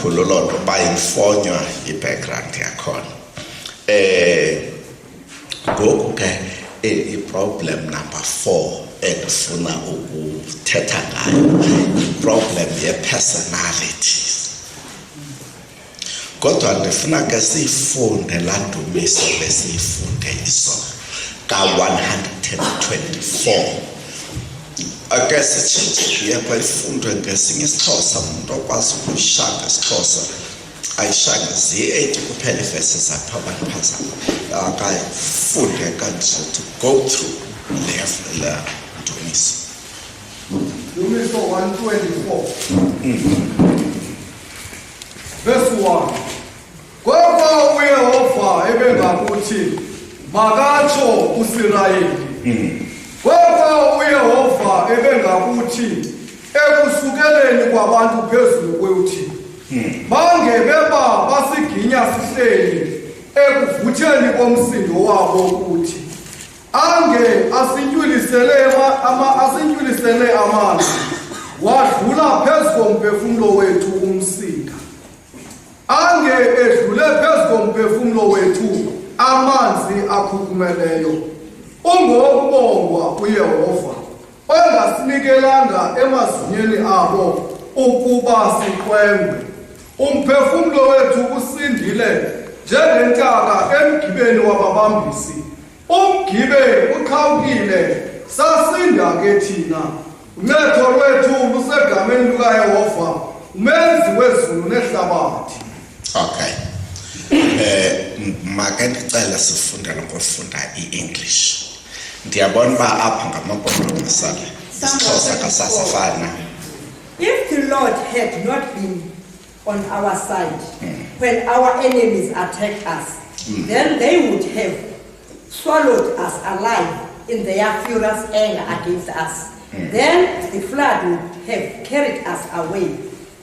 kakhulu lonto bayimfonywa i-background yakhona. Ngoku ke i-problem number 4 endifuna ukuthetha ngayo, i-problem ye-personalities. Kodwa ndifuna ke siyifunde laa ndumiso besiyifunde izolo ka-124. Ake sitshintshe bayifundwe ngesinye isiXhosa, umuntu okwazi ukuyishanga isiXhosa ayishanga zi-8 kuphela iivesi zapha abantu phazama. Akayifunde kanje to go through le ndumiso. Ndumiso 124. Verse 1. Kwaba uYehova ebengakuthi makatsho uSirayeli. Kwaba uYehova ebengakuthi ekusukeleni kwabantu phezulu kweuthi. Bangebeba basiginya sihleli ekuvutheni komsindo wabo ukuthi ange asintyulisele amanzi wadlula phezu komphefumlo wethu umsinga. Ange edlule phezu komphefumlo wethu amanzi akhukumeleyo. Ungokubongwa uYehova ongasinikelanga emazinyeni abo ukuba siqwengwe. Umphefumlo wethu usindile njengentaka emgibeni wababambisi. Umgibe uqhawukile sasinda ke thina. Uncedo lwethu lusegameni lukaYehova, umenzi wezulu nehlabathi. Okay. Make ndicela sifunde nokufunda i-English. Ndiyabona uba apha ngamabhongo masale isiXhosa kasasafana. If the Lord had not been on our side when our enemies attacked us, then they would have swallowed us alive in their furious anger against us. Then the flood would have carried us away.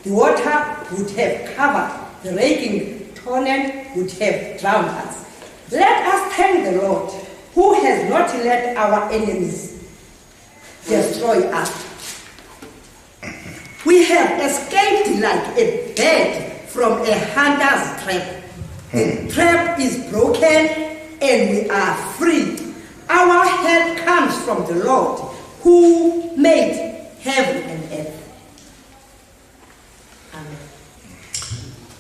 The water would have covered, the raging torrent would have drowned us. Let us thank the Lord, who has not let our enemies destroy us. We have escaped like a bird from a hunter's trap. The trap is broken and we are free. Our help comes from the Lord, who made heaven and earth. Amen.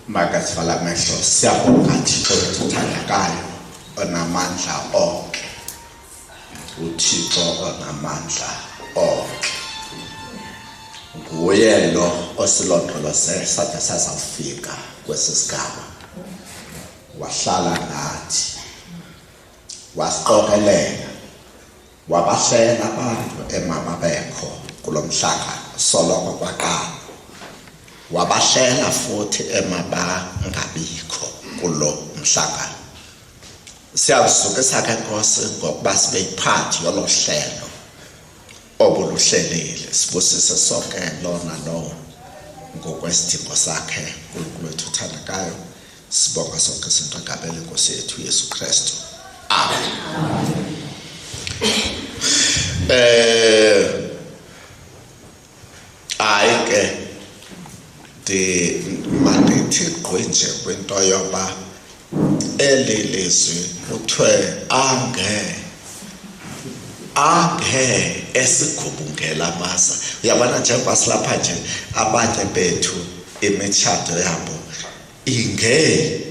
Makasivala amehlo, siyabonga Thixo othandekayo onamandla onke. uThixo onamandla onke. Nguye lo osilondoloze sade sazawufika kwesi sigaba. Wahlala nathi, wasiqokelela, wabahlela abantu emababekho kulo mhlangano soloko kwaqala. Wabahlela futhi emabangabikho kulo mhlangano. Siyazisukisa ke Nkosi ngokuba sibe yiphathi yolo hlelo obuluhlelile. Sibusise sonke lona lo ngokwesidingo sakhe uNkulunkulu wethu uthandekayo. Sibonga sonke izinto ngabele Nkosi yethu Yesu Kristu. Amen. Ayike mandithi qwenje kwento yoba elilizwi kuthiwe ange esigubungela masa. Uyabona njengoba silapha nje abanye bethu imitshato yabo inge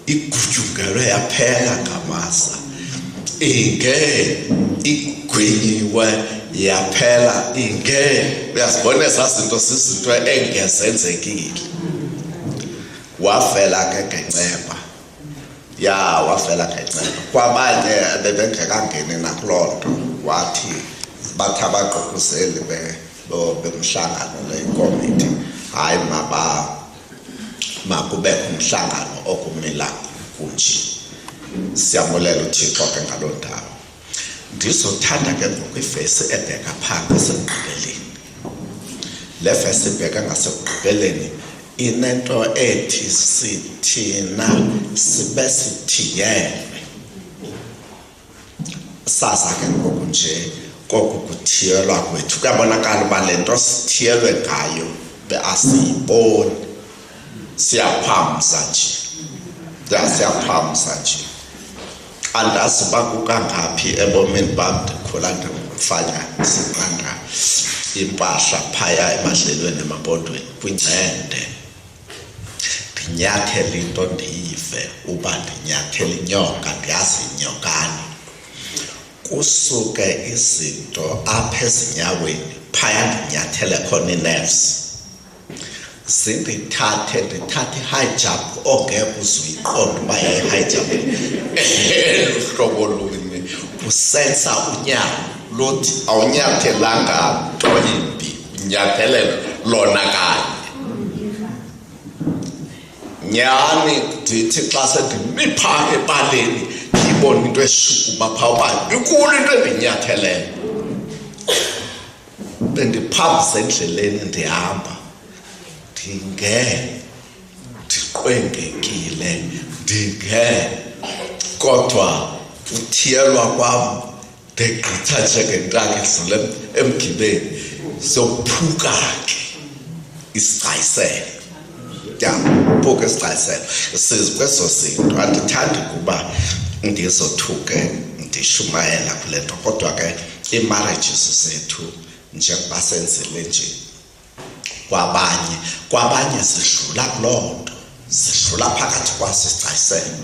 igutyungelwe yaphela ngamasa, inge igwinyiwe yaphela, inge uyazibona ezazinto sizinto engezenzekile. Wafela ke ngenceba, wafela ngenceba. Kwabanye bebengekangeni nakulonto wathi bathi abagqugquzeli bemhlangano lekomiti, hayi makube umhlangano okumila kunje. Siyamulela uThixo ke ngaloo ndawo. Ndizothanda ke ngokwivesi ebheka phansi ngasekugqibeleni. Le vesi ibheka ngasekugqibeleni inento ethi sithina sibe sithiyelwe. Saza ke ngokunje kokuthiyelwa kwethu kuyabonakala uba le nto sithiyelwe ngayo asiyiboni. siyaphamsa nje siyaphamsa nje andazi bakukangaphi ebomini bam ndikhula ndifanya siqanda impahla phaya emadlelweni emabondweni kwincende ndinyathela into ndiyive uba ndinyathela inyoka ndiyazi inyokani kusuke izinto apha ezinyaweni phaya ndinyathele khona inerves ndithathe i-high jump ongeke uzuyiqonda uba yi-high jump hlobo luni kusensa unyawo luthi awunyathelanga nto yimbi unyathelele lona kanye nyani ndithi xa sendimi phaa ebaleni ndiyibona into eshukuma phaa uba inkulu into endinyathelele bendiphambisa endleleni ndihamba ndiqwengekile kodwa uthiyelwa kwam ndigqitha njengentaka edlule emgibeni sophuka ke isigcayiselo uphuka isigcayiselo sizi kweso zinto andithandi kuba ndizothuke ndishumayela kule nto kodwa ke ii-marriages zethu njengoba senzile nje kwabanye zidlula kuloo nto zidlula phakathi kwaso isigcayiselo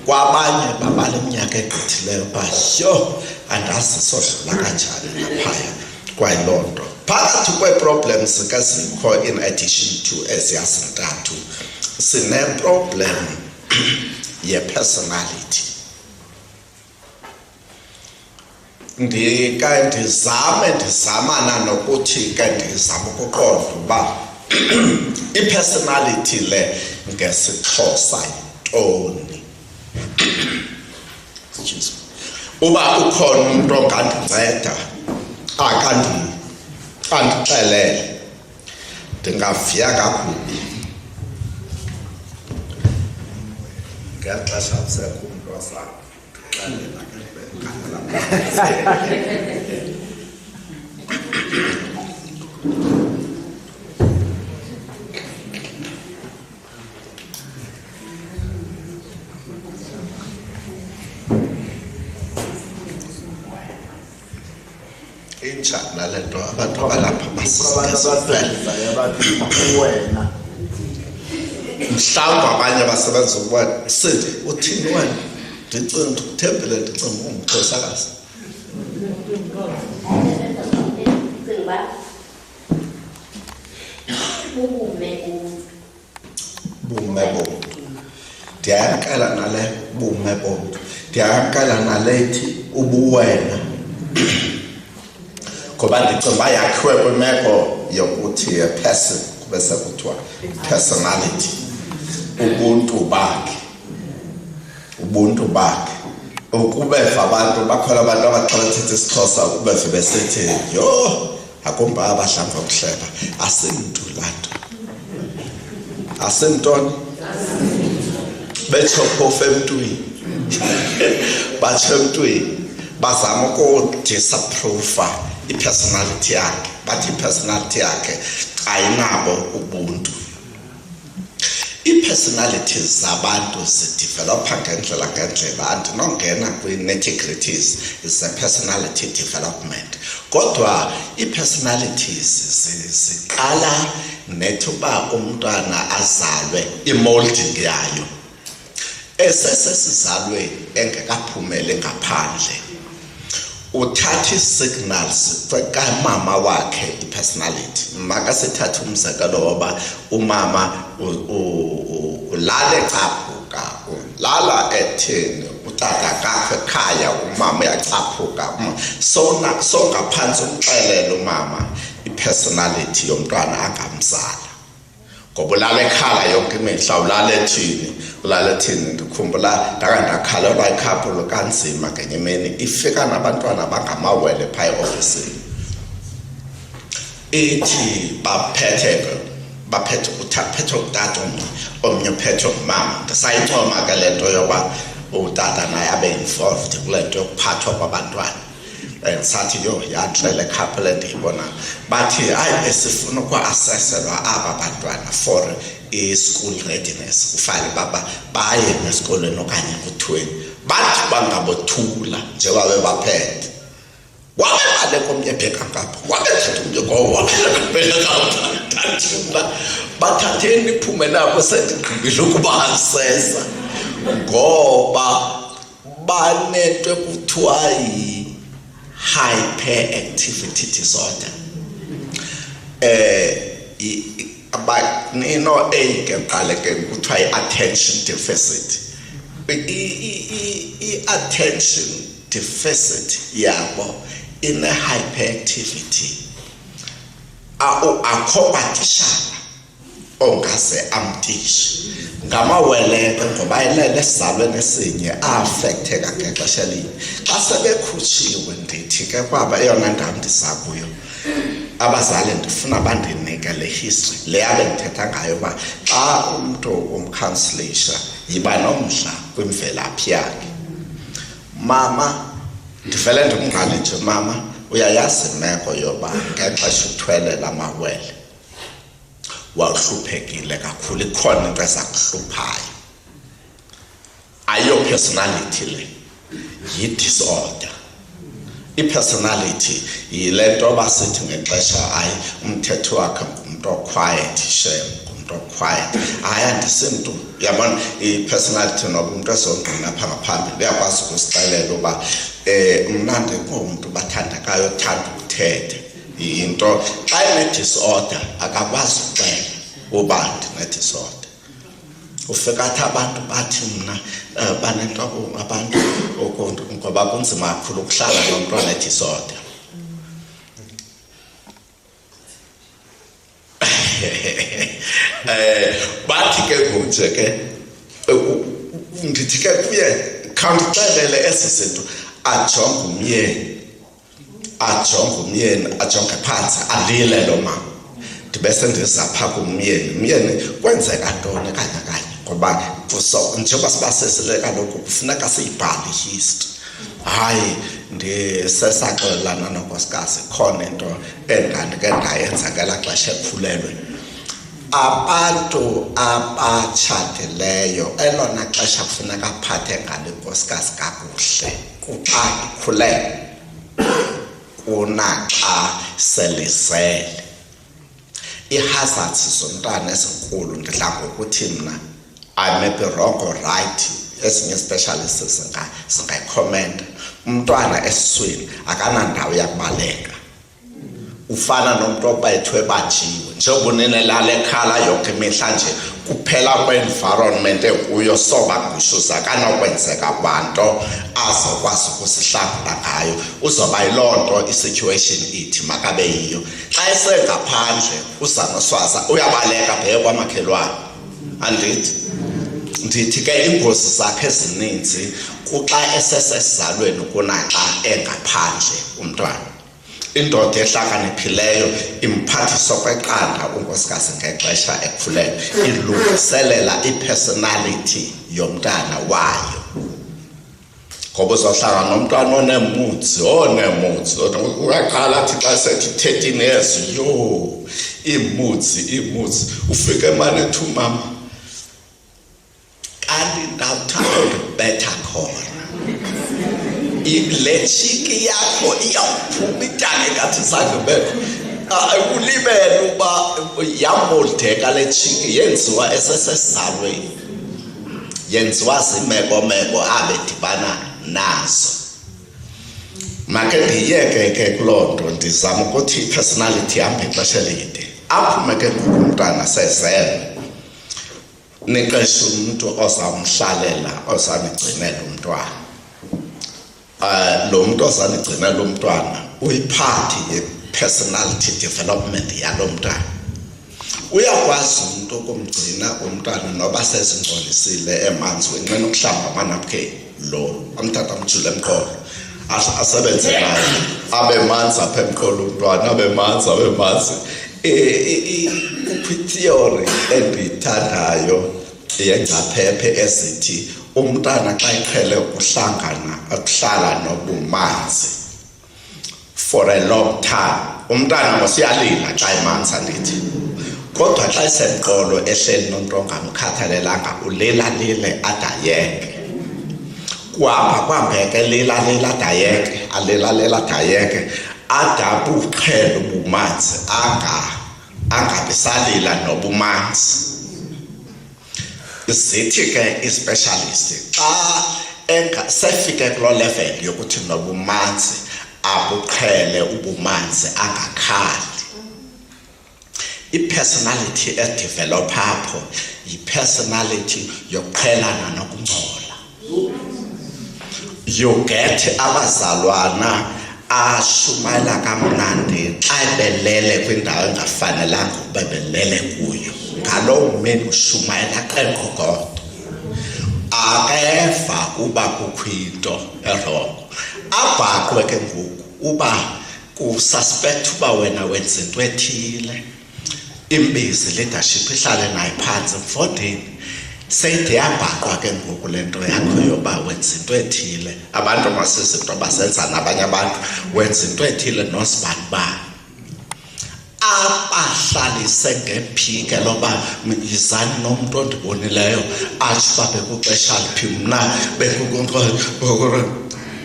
kwabanye babala iminyaka egqithileyo uba yho andazi sodlula kanjani ngaphaya kwayiloo nto phakathi kwee-problems ke zikho in addition to eziyazintathu sine-problem ye-personality ndizamana nokuthi ke ndizama ukuqonda uba i-personality le ngesiXhosa yintoni uba ukhona umuntu ongandinceda andixelele ndingavuya kakhulu ngexesha kusekho umntu wasandixelela intsha nale nto abantu abalapha wena mhlawumbi abanye abasebenza ukuba sithi uthini wena ndicinga uthembele ndicinga ungumXhosakazi bume bomntu ndiyayamkela nale bume bomntu ndiyayamkela nalethi ubuwena ngoba ndicinga uba yakhiwe kwimeko yokuthi person kube sekuthiwa personality ubuntu bakhe ukubeva abantu bakhona abantu abaxa bethetha isiXhosa ukubeve besithi yho akumba abadlamva ukuhleba asimntu laa nto asimntoni betsho phofu emntwini batsho emntwini bazama ukudisapprova i-personality yakhe bathi i-personality yakhe ayinabo ubuntu ii-personalities zabantu zidevelopha ngendlela andinongena kwi-nitty-gritties ze-personality development kodwa ii-personalities ziqala nethi uba umntwana azalwe imolding yayo esesesizalweni engekaphumeli ngaphandle uthatha ii-signals kamama wakhe i-personality makasithathe umzekelo woba umama ulala ecaphuka ulala etheni utata kakho ekhaya umama uyacaphuka songaphantsi umxelele umama i-personality yomntwana angamzala ngoba ulala ekhala yonke imihla ulala ethini ndikhumbula ndakhalelwa ikhaphulo kanzima ngenye imini ifika nabantwana abangamawele phaya eofisini ithi baphethe utata omnye uphethe umama ndisayincoma ke le nto yoba utata naye abe involved kule nto yokuphathwa kwabantwana sathi yho yantle couple endiyibona bathi hayi besifuna ukwa-aseselwa aba bantwana for school readiness ufale baba baye esikolweni okanye kuthweni bathi bangabothula njengoba bebaphethe wabe bale komnye bheka ngapha wabe thatha umnye ngoba bheka ngapha thatha bathatheni iphume lapho sendigqibile ukubasesa ngoba banento ekuthiwa hyperactivity disorder abanino ke qale ke kuthiwa attention deficit attention deficit yabo in a hyperactivity akho batishana ongase amtishi ngamawele ngoba elele sizalweni esinye affecteka ngexesha elinye xa sebekhutshiwe ndithi ke kwaba eyona ndawo ndisakuyo abazali ndifuna bandinike le history le yabe ndithetha ngayo ba xa umuntu umcounselisha yiba nomdla kwimvelaphi yakhe mama ndivele ndimngale nje mama uyayazi imeko yoba ngexesha uthwele lamawele wahluphekile kakhulu ikhona into ezakuhluphayo ayo personality le yi-disorder i-personality yilento basithi ngexesha ayi umthetho wakhe ngumuntu oquiet shem ngumuntu oquiet hayi andisinto yabona i-personality noba umuntu ezongqina apha ngaphambili uyakwazi ukusixelela uba mnandi ngumuntu bathandekayo othanda ukuthetha into xa ine-disorder akakwazi ukuxela uba ndine-disorder ufika athi abantu bathi mna banento abantu ngoba kunzima kakhulu ukuhlala nomntu one-disorder bathi ke kunje ke ndithi ke kuye khawundixelele esi zinto ajonge umyeni ajonge phantsi alile lo mama ndibese ndizapha kumyeni kwenzeka ntoni kanye ngoba njengoba sibasesele kaloku kufuneka siyibhale history hayi ndisesaxelana nonkosikazi khona into endandike ndayenza ngela xesha ekhulelwe abantu abatshatileyo elona xesha kufuneka aphathe ngale nkosikazi kakuhle kuxa ikhulelwe kunaxa selizele i-hazards zomntwana ezinkulu ndidla ngokuthi mna I may be wrong or right ezinye specialists zingayikhomenda umntwana esiswini akanandawo yakubaleka ufana nomuntu obayithwe bajiwe njengoba unenelala ekhala yonke imihla nje kuphela kwe-environment ekuyo sobagushuza akanokwenzeka abantu azokwazi ukusihlangula ngayo uzoba yiloo nto i-situation ithi makabe yiyo xa esengaphandle uzanoswaza uyabaleka bheke kwamakhelwane andithi ndithi ke ingozi zakhe ezininzi kuxa esesesizalweni kunaxa engaphandle umntwana indoda ehlakaniphileyo imphathiso kweqanda unkosikazi ngexesha ekhulelwe ilungiselela i-personality yomntana wayo ngoba uzohlala nomntwana oneemutsi uyaqala athi xa sethi 13 years yo iimutsi ufike emane ethi umama kanti ndawuthanda ukubetha khona le chiki yakho iyawuphuma itange ngathi sangibekho ulibele uba yamoldeka le chiki yenziwa esesesizalweni yenziwa zimeko abedibana nazo make ndiyeke ke kuloo nto ndizama ukuthi i-personality yam ixesha elide aphume ke umntwana sezele niqeshe umuntu ozamhlalela ozanigcinela umntwana lo muntu ozanigcinela umntwana uyiphathi ye-personality development yalo mntwana uyakwazi umuntu ukumgcina umntwana noba sezingcolisile emanzini nxena ukuhlamba amanapukeni lo amthatha amjule emqolo asebenze naye abe manzi apha emqolo umntwana abe manzi kukwi-theory endiyithandayo yengcaphephe ezithi umntana xa iqhele ukuhlala nobumanzi for a long time umntana mosiyalila xa emanzi andithi kodwa xa isemqolo ehleli nonto ongamkhathalelanga ulilalile adayeke kuhamba kwambeke lilalile adayeke adabuqhele ubumanzi angabisalila nobumanzi. Zithi ke i-specialist xa sefike kulo level yokuthi nobumanzi abuqhele ubumanzi angakhali. I-personality edevelop apho yi-personality yokuqhelana nokungcola. You get abazalwana ashumayela kamnandi xa belele kwindawo engafanelanga ukuba belele kuyo. Ngaloo meni ushumayela qenqogodo. Akeva uba kukho into erongo. Abhaqwe ke ngoku uba kususpect uba wena wenza into ethile. Imbizi leadership ihlale naye phansi mfondini. Seyithi yabhaqwa ke ngoku lento yakho yoba wenza into ethile. Abantu masizinto abasenza nabanye abantu wenza into ethile nosibani ba. Abahlalise ngephike loba yizani nomuntu ondibonileyo athi babe kuxesha liphi mna bekukonqo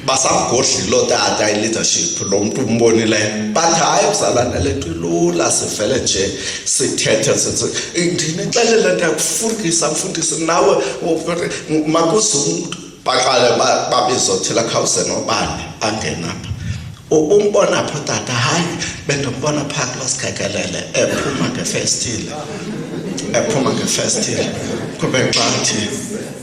basamgodlilo tata i-leadership lo muntu umbonileyo but hayi kuzalana lento ilula sivele nje sithethe ndinixelele ndiyakufundisa nawe makuzumntu baqale babizothela khawuse nobani angenapha. Umbona pho tata hayi bendombona phaa kulo sikhekelele ephuma ngefestile kube xathi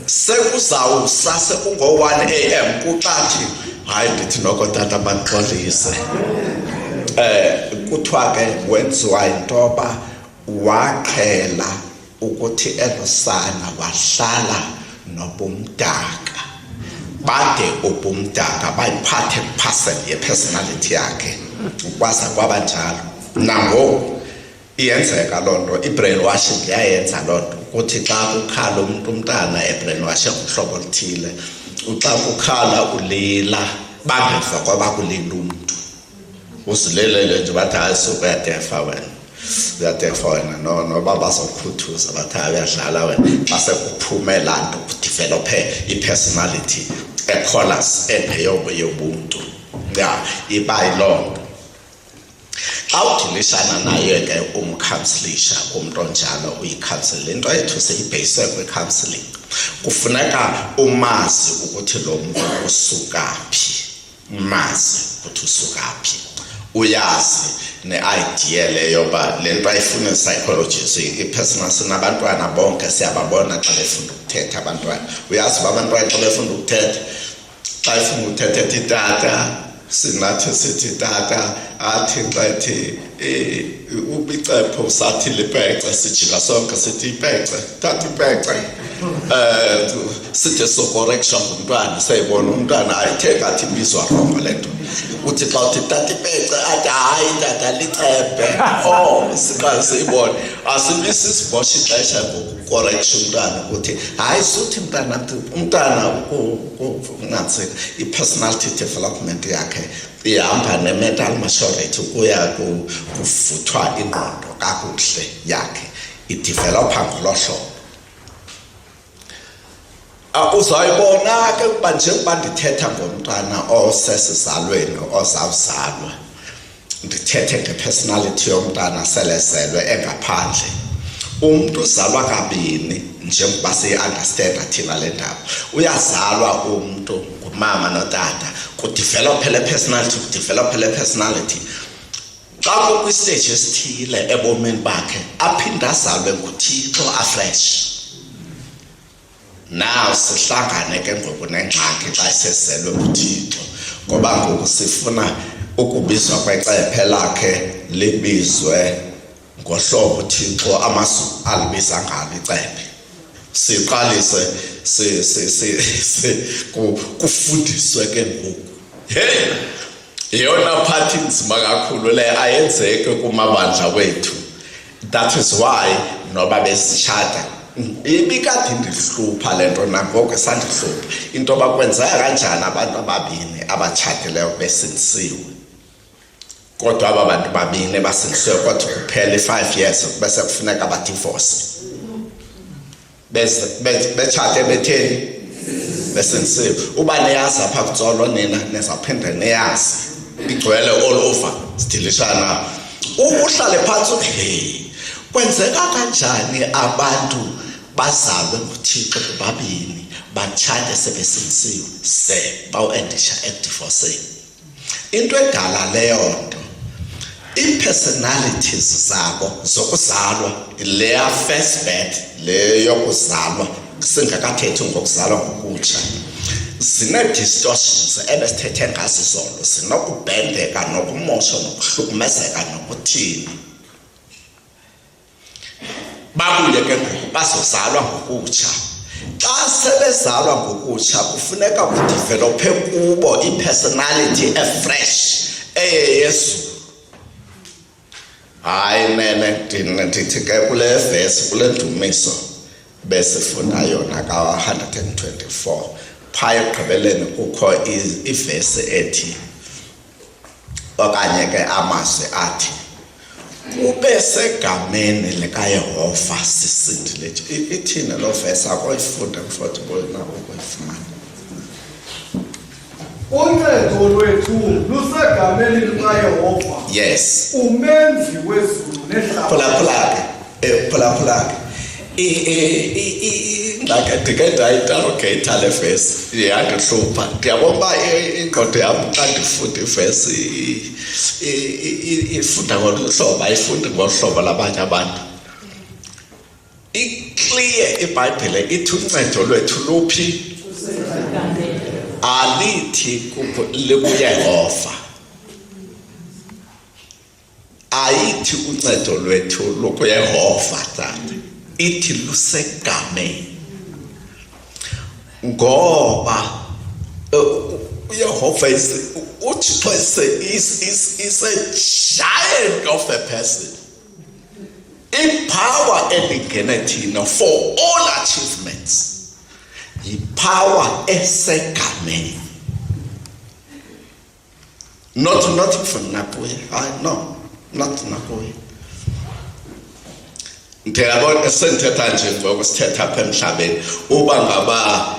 sekuzawusa sekungo-1 AM kuxathi hayi ndithi noko tata bandixolise. Kuthiwa ke wenziwa intoba waqhela ukuthi enosana wahlala nobumdaka bade ubumdaka bayiphathe parcel ye-personality yakhe ukwaza kwabanjalo. Nangoku iyenzeka loo nto, i-brainwashing iyayenza loo nto ukuthi xa kukhala umntana e-brainwashing uhlobo oluthile, xa kukhala ulila bangeva kwaba kulila umntu uzilelele nje bathi hayi sukuyadefa wena noba bazokhuthuza bathi hayi uyadlala wena base kuphume laa nto kudevelophe i-personality echolas yobuntu. Iba yiloo nto xa udilishana naye ke umcounselisha umntu onjalo uyicounseling. Into yethu seyibheyise kwi-counseling kufuneka umazi ukuthi lo muntu usuka phi, uyazi ne-idea leyo ba le nto ayifuna psychologist i-personal. Sinabantwana bonke siyababona xa befunda ukuthetha abantwana. Uyazi uba abantwana xa befunda ukuthetha, xa efuna ukuthetha ethi tata, sinathi sithi tata athi xa ethi ubicepho sathi lipece sijika sonke sithi ipece tata ipece. Sithi socorrection ngumntwana sayibona umntwana ayithe ngathi ibizwa rongo le nto. Uthi xa uthi tata ipece athi hayi tata licephe. Siqale siyibone asibisi sibosha ixesha ngokucorrection umntwana ukuthi hayi suthi umntana ungathi i-personality development yakhe ihamba ne-mental maturity ukuya kuvuthwa ingqondo kakuhle yakhe idevelopha ngolo hlobo. Uzayibona ke ukuba njengoba ndithetha ngomntwana osesizalweni ozawuzalwa, ndithethe nge-personality yomntana selezelwe engaphandle. Umntu uzalwa kabini njengoba siyi-understanda thina le ndaba. Uyazalwa umntu ngumama notata, kudevelophe le personality. Xa kukwistage esithile ebomini bakhe aphinde azalwe nguThixo afresh. Now sihlangane ke ngoku nengxaki xa sezelwe nguThixo, ngoba ngoku sifuna ukubizwa kwecephe lakhe libizwe ngohlobo uThixo amazulu alibiza ngalo icephe. Siqalise kufundiswe ke ngoku. Yeyona phathi nzima kakhulu le ayenzeke kumabandla wethu. That is why noba besishada ibikade ndihlupha le nto nangoku esandihlupha into bakwenzeka kanjani abantu ababini abatshatileyo besindisiwe. kodwa aba bantu babini basindiswe kodwa kuphela 5 years bese kufuneka badivorce betshate betheni besindisiwe. Uba niyazi apha kutsolo nina nezaphinda niyazi igcwele all over sidilishana. Uhlale phansi kwenzeka kanjani abantu bazalwe nguThixo bobabini batshate sebesindisiwe se bawu-endisha ekudivorceni? Into edala leyo nto i-personalities zabo zokuzalwa, leya first birth, le yokuzalwa singakathethi ngokuzalwa ngokutsha, zine-distortions ebesithethe ngazo izolo, zinokubhendeka nokumosha nokuhlukumezeka nokuthini. Babuye ke ngoku bazozalwa ngokutsha. Xa sebezalwa ngokutsha kufuneka kudevelophe kubo i-personality efresh eyeyesu. Hayi nene ndithi ke kule verse kule ndumiso besifunda yona ka-124 phaya ekugqibeleni kukho ivesi ethi okanye ke amazwi athi kube segameni likaYehova sisindile. Ithini lo verse akoyifunda comfortable na ukuyifumana? Uncedo lwethu lusegameni likaYehova. Yes. Umenzi wezulu nehlabathi. Phulaphula ngake ndike ndayinterrogate le verse yandihlupha. Ndiyabona uba ingqondo yam xa ndifunda ivesi ifunda ngolu hlobo ayifundi ngolu hlobo labanye abantu. Iclear iBhayibhile ithi uncedo lwethu luphi? Alithi likuYehova. Ayithi uncedo lwethu lukuYehova tata. Ithi lusegameni. Ngoba uYehova uThixo is a giant of a person. Ipower endingene thina for all achievements. Power esegameni. Not from Napoleon. No, not Napoleon. Ndiyabona esenthetha nje ngoku sithetha apha emhlabeni uba ngaba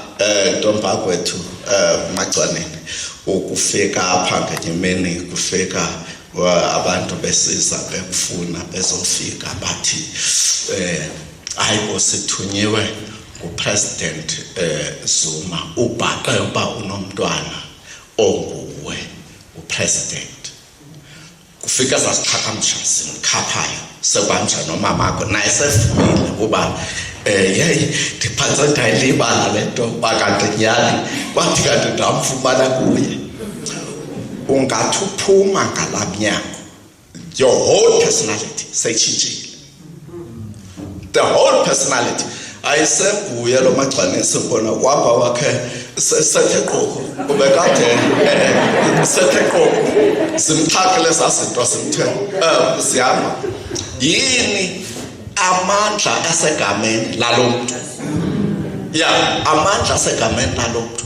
ntomba kwethu Magcwaneni ukufika apha ngenyimeni kufika abantu besiza bekufuna bezofika bathi ayibo sithunyiwe nguPresident Zuma ubhaqe uba unomntwana onguwe uPresident. Kufika sasiqhagamsha simkhaphayo sekwamsha nomamakho naye sefumile kuba ndiphantse ndayilibala le nto bakanti nyhani kwathi kanti ndamfumana kuye. Ungathi uphuma ngalaa mnyango your whole personality seyitshintshile. The whole personality ayisenguye lo Magcwaneni sibona kwamba wakhe sethe qoko ubekade sethe qoko simxhakele sazinto simthe siyama yini amandla asegameni lalomuntu. Yeah, amandla asegameni lalomuntu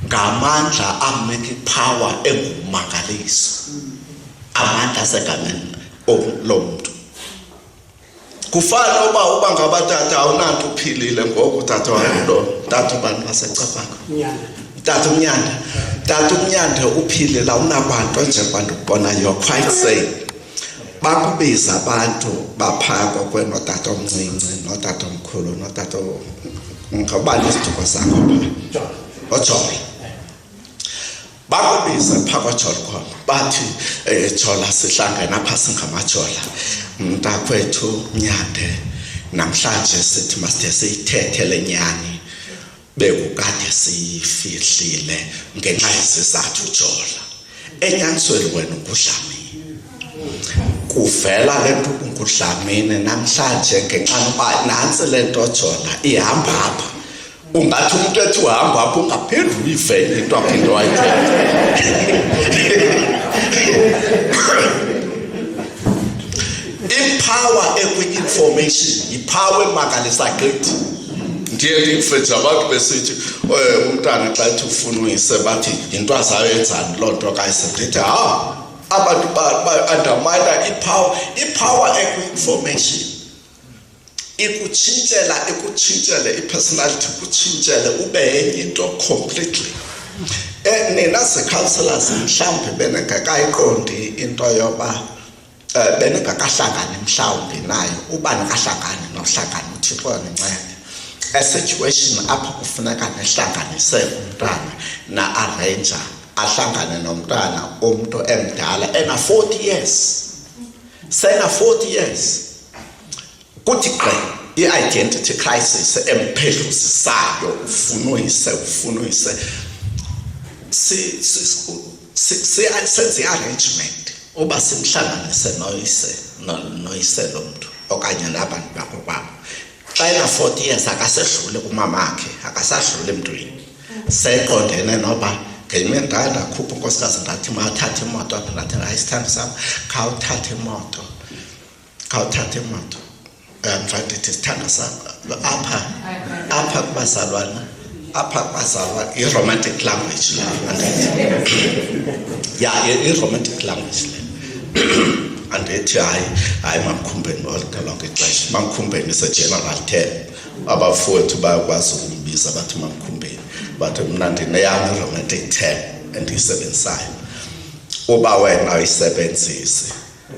ngamandla amnika power engumangaliso. Amandla asegameni lomuntu. Kufana uba ngabatata awunanto uphilile ngoku tata wayelo tata abantu baseCaphanga. Tata uMnyanda. Tata uMnyanda uphilile awunabantu nje bantu kubona you're quite sane. Bakubiza abantu baphako kweno tata omncinci notata omkhulu notata ngabani isiduko sakho pha. Ojola. Bakubiza phako Jola khona. Bathi Jola sihlangene apha singamajola. Mntakwethu Mnyande namhlanje sithi maside siyithethe lenyani bekukade siyifihlile ngenxa yesizathu Jola. Enyanisweni wena ungudlamini. Kuvela lento ungudlamini namhlanje ngenxa yoba nansi lento Jola ihamba apha. Ungathi umuntu ethi uhamba apha ungaphinde uyive into aphinde wayithethe. Power ekwi-information, ipower emakalisa gqithi. Ndiye ndikufeja abantu besithi umntana xa ethi ufuna uyise bathi yinto azayenzani loo nto kayise. Ndithi abantu ba-undermine ipower eku-information ikutshintshele i-personality, ikutshintshele ube enye into completely. Nina ze-counselors mhlawumbi beningekayiqondi into yoba beningakahlangani mhlawumbi nayo, uba nikahlangani nohlangani uThixo nincede. A situation apho kufuneka nihlanganise umntwana na-arranger ahlangane nomntwana umuntu emdala ena-40 years, sena-40 years, kuthi gqi i-identity crisis emphehluzisisayo, ufuna uyise senze i-arrangement uba simhlanganise noyise lo muntu okanye nabantu bakokwabo. Xa ena-40 years akasedlule kumamakhe, akasadlule emntwini, seqondene noba ngenyime ndakhupha unkosikazi ndathi mathathe imoto apha, ndathi hayi sithando sam khawuthathe imoto mfana ndithi sithando sam apha kubazalwana i-romantic language i-romantic language andithi hayi mamkhumbeni olonke ixesha. Mamkhumbeni is a general term, abafowethu bayakwazi ukumbiza bathi mamkhumbeni, but mna ndineyam i-romantic term endiyisebenzisayo. Uba wena uyisebenzise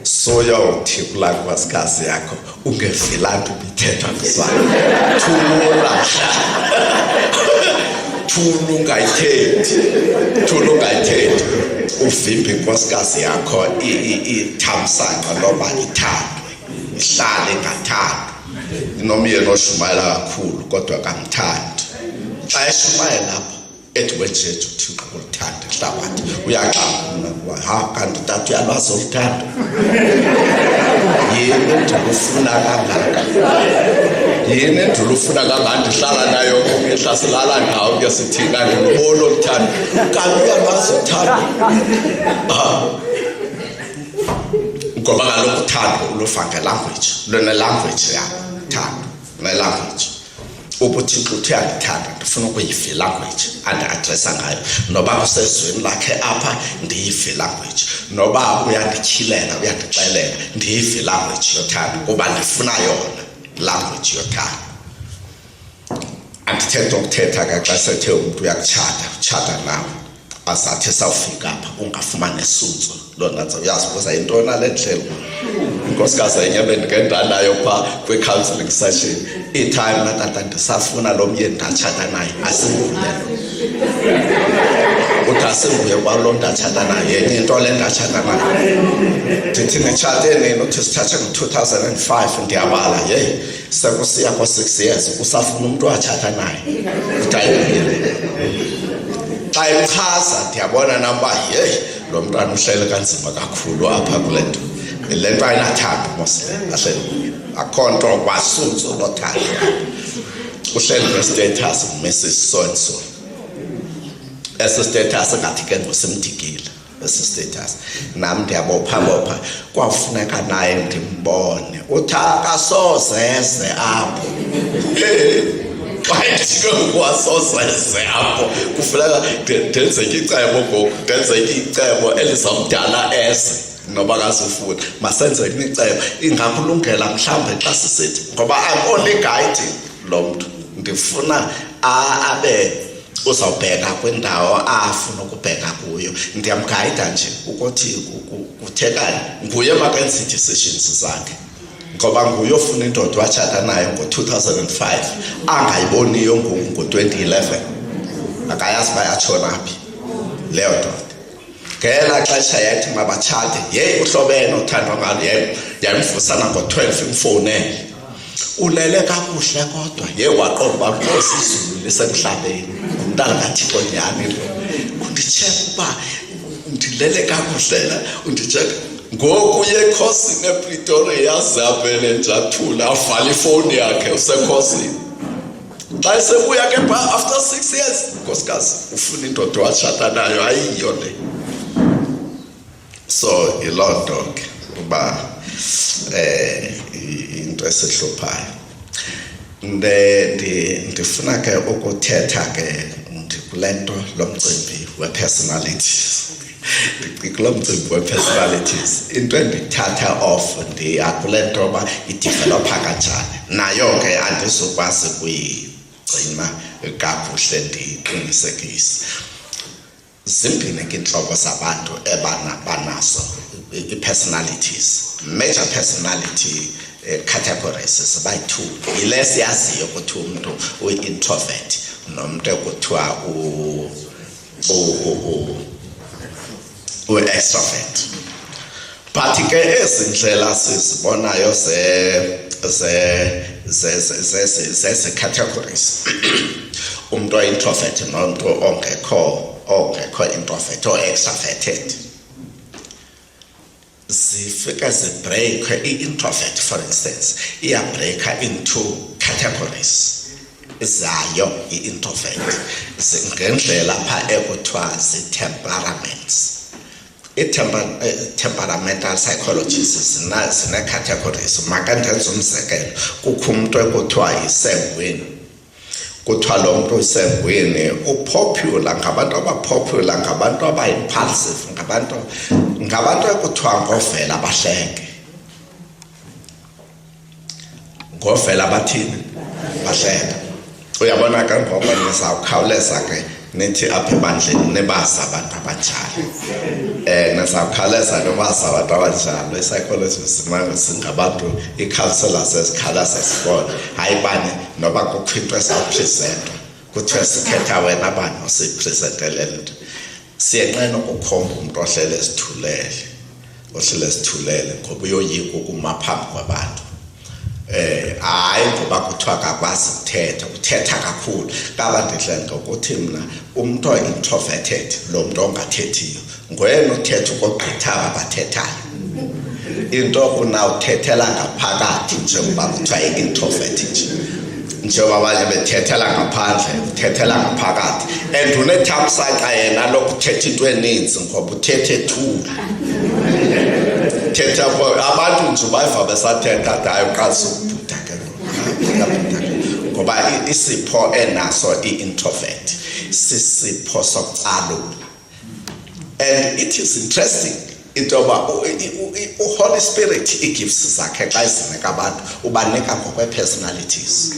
soyawuthi kulaa nkosikazi yakho ungevilanga ibithethwa kuzwayo, thula ungayithethi, uvimbe inkosikazi yakho ithamsanqa loba ithandwe, ihlale ingathandwa. Inomyeni oshumayela kakhulu kodwa kamthandi. Xa eshumayela lapho ethi wenjeje uThixo kulithanda ihlabathi, uyaqamba kanti tata uyalwazi oluthando. Yini endilufuna kangaka, ndihlala nayo ngehla silala ngawo ke sithina ndilubona oluthando, kanti uyalwazi uthando. Ngoba kaloku uthando ulufa ngelanguage, lune-language yakho uthando, ne-language. UbuThixo uthi uyandithanda, ndifuna ukuyiva ilanguage andi-adresa ngayo, noba kusezweni lakhe apha ndiyiva ilanguage, noba uyandityhilela uyandixelela ndiyiva ilanguage yothando, kuba ndifuna yona language yothando. Andithetha ukuthetha ke xa sethe umntu utshata nawe azathi sawufika apha ungafumani esunzo, loo nto uyazi ukuza yintoni le ndlela. Inkosikazi enye bendikendanayo phaa kwi-counselling session, i-time natata ndisafuna lo myeni ndatshata naye, asinguye. Uthi asinguye kwalo ndatshata naye, yenye into le ndatshata naye. Ndithi nitshate nini? Uthi sithathe ngo-2005, ndiyabala yeyi sekusiya ko-6 years usafuna umntu atshata naye. Uthi ayibuyele. Xa imchaza ndiyabona namba yeyi lo mntwana uhlele kanzima kakhulu apha kule nto, le nto ayinathanda mosle ahlele kuyo, akho nto kwasunzo lothando. Uhlele nestatus Mrs. so and so, esi status ngathi ke ngosimdikile esi status. Nam ndiyabopha kwafuneka naye ndimbone, uthi akasozeze apho. Wasoseze apho kufuneka ndenzeke icebo ngoku, ndenzeke icebo elizamdala eze noba kasifuna, masenzeke icebo ingakulungela mhlawumbe xa sisithi, ngoba I'm only guiding lo mntu, ndifuna abe uzawubheka kwindawo afuna ukubheka kuyo, ndiyamgayida nje ukuthi kuthekani, nguye makenze ii-decisions zakhe. Ngoba nguye ofuna indoda watshata nayo ngo-2005 angayiboniyo ngoku ngo-2011, akayazi bayatshona phi leyo ndoda. Ngela xesha yathi mabatshate, yeyi uhlobene uthandwa ngalo, yayimvusa nango-12 imfowunele, ulele kakuhle kodwa yeyi waqonda uba nkosi izulu lisemhlabeni, umntana kaThixo nyhani lo, unditsheka uba ndilele kakuhle la, unditsheka. Ngoku yekhosini ePretoria yazavele njathula avala ifowuni yakhe usekhosini. Xa sebuya ke phaa after 6 years, nkosikazi ufuna indoda watshata nayo, ayiyo le. So yiloo nto ke uba into esihluphayo. Ndifuna ke ukuthetha ke kule nto lo mcimbi we-personalities. kulo mcimbi we-personalities into endithatha off ndiyakule nto yoba idevelopha kanjani nayo ke andizukwazi kuyigcina kakuhle ndiqinisekise. Zimbini ke intlobo zabantu banazo i-personalities, major personality categories zibayi-2. Yile siyaziyo ukuthi umuntu uyi-introvert nomuntu ekuthiwa u-extrovert. But ke ezindlela sizibonayo ze categories umuntu oyi-introvert nomuntu ongekho introvert or extroverted zifika zibreak. I-introvert for instance iyabreaka into categories zayo i-introvert ngendlela pha ekuthiwa zi-temperaments. I-temperamental psychologists zine-categories. Makandenza umzekelo, kukho umuntu ekuthiwa yi-sanguine. Kuthiwa lo muntu uyi-sanguine upopular, ngabantu abapopular, ngabantu aba-impulsive, ngabantu ekuthiwa ngovela bahleke. Ngovela bathini? Bahleke. Uyabona ke ngoba nizawukhawuleza ke nithi apha ebandleni nibazi abantu abanjalo. Nizawukhawuleza nibazi abantu abanjalo. I-psychologists singabantu, ii-counselors ezikhalaza sibona hayi bani noba kukho into esawupresentwa kuthiwe sikhetha wena bani osiyipresentele nto. Siyenqena ukukhomba umuntu ohlele esithulele ngoba uyoyika ukuma phambi kwabantu. Hayi ngoba kuthiwa akakwazi uthetha kakhulu. Kanti ndidla ngokuthi mna umuntu o-introverted lo muntu ongathethiyo ngoyena uthetha ukogqitha abathethayo. Into unawuthethela ngaphakathi njengoba kuthiwa i-introvert njengoba abanye bethethela ngaphandle uthethela ngaphakathi and unethamsanqa yena lokuthetha into eninzi ngoba uthethe ethula. Thetha abantu nje bayiva besathetha hayi uqalisa ukubhuda ke ngoba isipho enaso i-introvert sisipho sokucalula. And it is interesting into yoba u-Holy Spirit i-gifts zakhe xa izinika abantu ubanika ngokwe-personalities.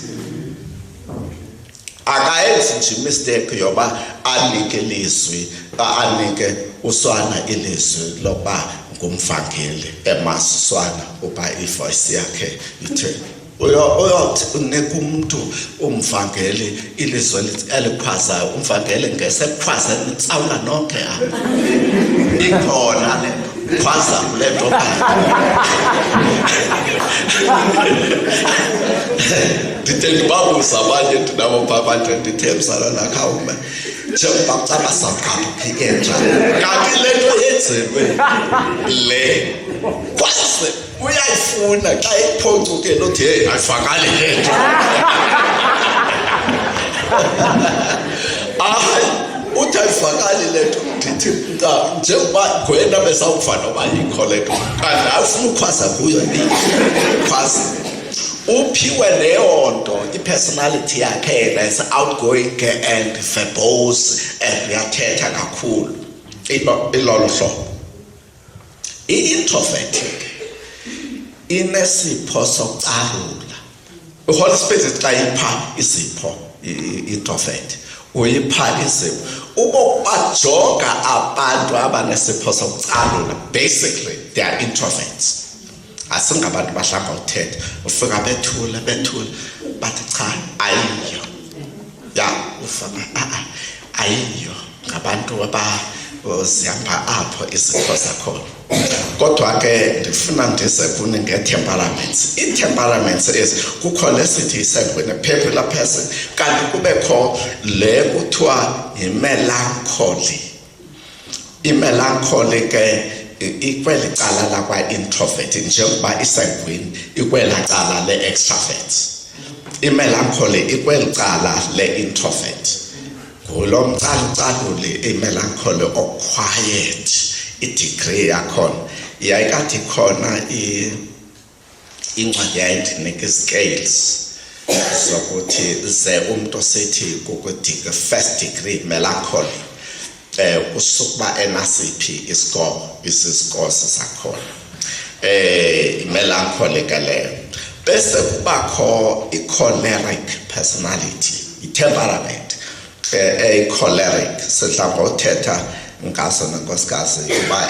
Akayenzi nje mistake yoba anike ilizwi, anike uswana ilizwi loba ngumvangeli emasiswana uba ivoice yakhe ithe uyothi unika umuntu umvangeli ilizwi elikhwazayo. Umvangeli ngesekhwaza nitsawula nonke apha ikhona le khwaza kule nto. Ndithe ndibabuza abanye ndinabo phabantu ndithe mzalwana khawume njengoba kucaba saqaphi entsha kanti le nto yenziwe le kwase uyayifuna xa iphoncukile uthi hey ayifakali le nto. Uthi ayifakali le nto ndithi njengoba ngoyena besawufa noba yikho le nto kanti afuna ukhwaza kuyo khwaza. Uphiwe leyo nto i-personality yakhe is outgoing and verbose and uyathetha kakhulu ilolo hlobo. I-introvert inesipho sokucalula. uHoly Spirit xa ipha isipho i-introvert uyipha isipho ubokubajonga abantu abanesipho sokucalula. Basically they are introverts. Asingabantu bahlanga uthetha ufika bethule bathi cha ayiyo ya ufaka ayiyo ngabantu abazihamba apho izipho zakhona. Kodwa ke ndifuna ndize kuni nge-temperaments. I-temperaments kukho lesithi isanguine, popular person, kanti kubekho le kuthiwa yi-melancholy. I-melancholy ke ikweli cala lakwa-introvert njengoba isanguine ikwela cala le-extrovert. I-melancholy ikweli cala le-introvert. Kulo mcalucaluli i-melancholy o-quiet i-degree yakhona yayikade khona incwadi yayindinika scales zokuthi ze umuntu osethi kukuthi first degree melancholy usukuba enasiphi isikolo sakhona melancholic leyo bese kubakho i-choleric personality i-temperament choleric sidla ngothetha ngaso nenkosikazi kuba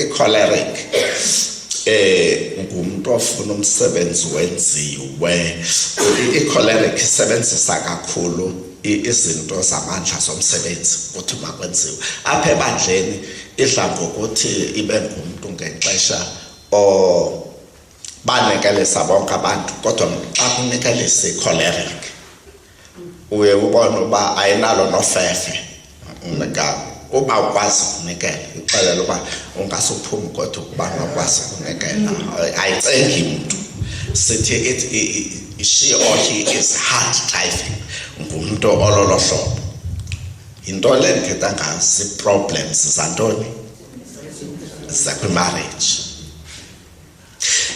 i-choleric ngumuntu ofuna umsebenzi wenziwe i-choleric isebenzisa kakhulu izinto zamandla zomsebenzi ukuthi makwenziwe apha ebandleni idla ngokuthi ibe ngumuntu ngexesha banekelisa bonke abantu kodwa xa kunekelisa i-choleric uye ubone uba ayinalo nofefe uba ukwazi ukunikela ixelela uba ungasuphumi kodwa ukuba ungakwazi ukunikela ayicengi umuntu sithi she or he is hard driving ngumuntu ololo hlobo into le ndithetha ngayo zii-problems zantoni zakwi-marriage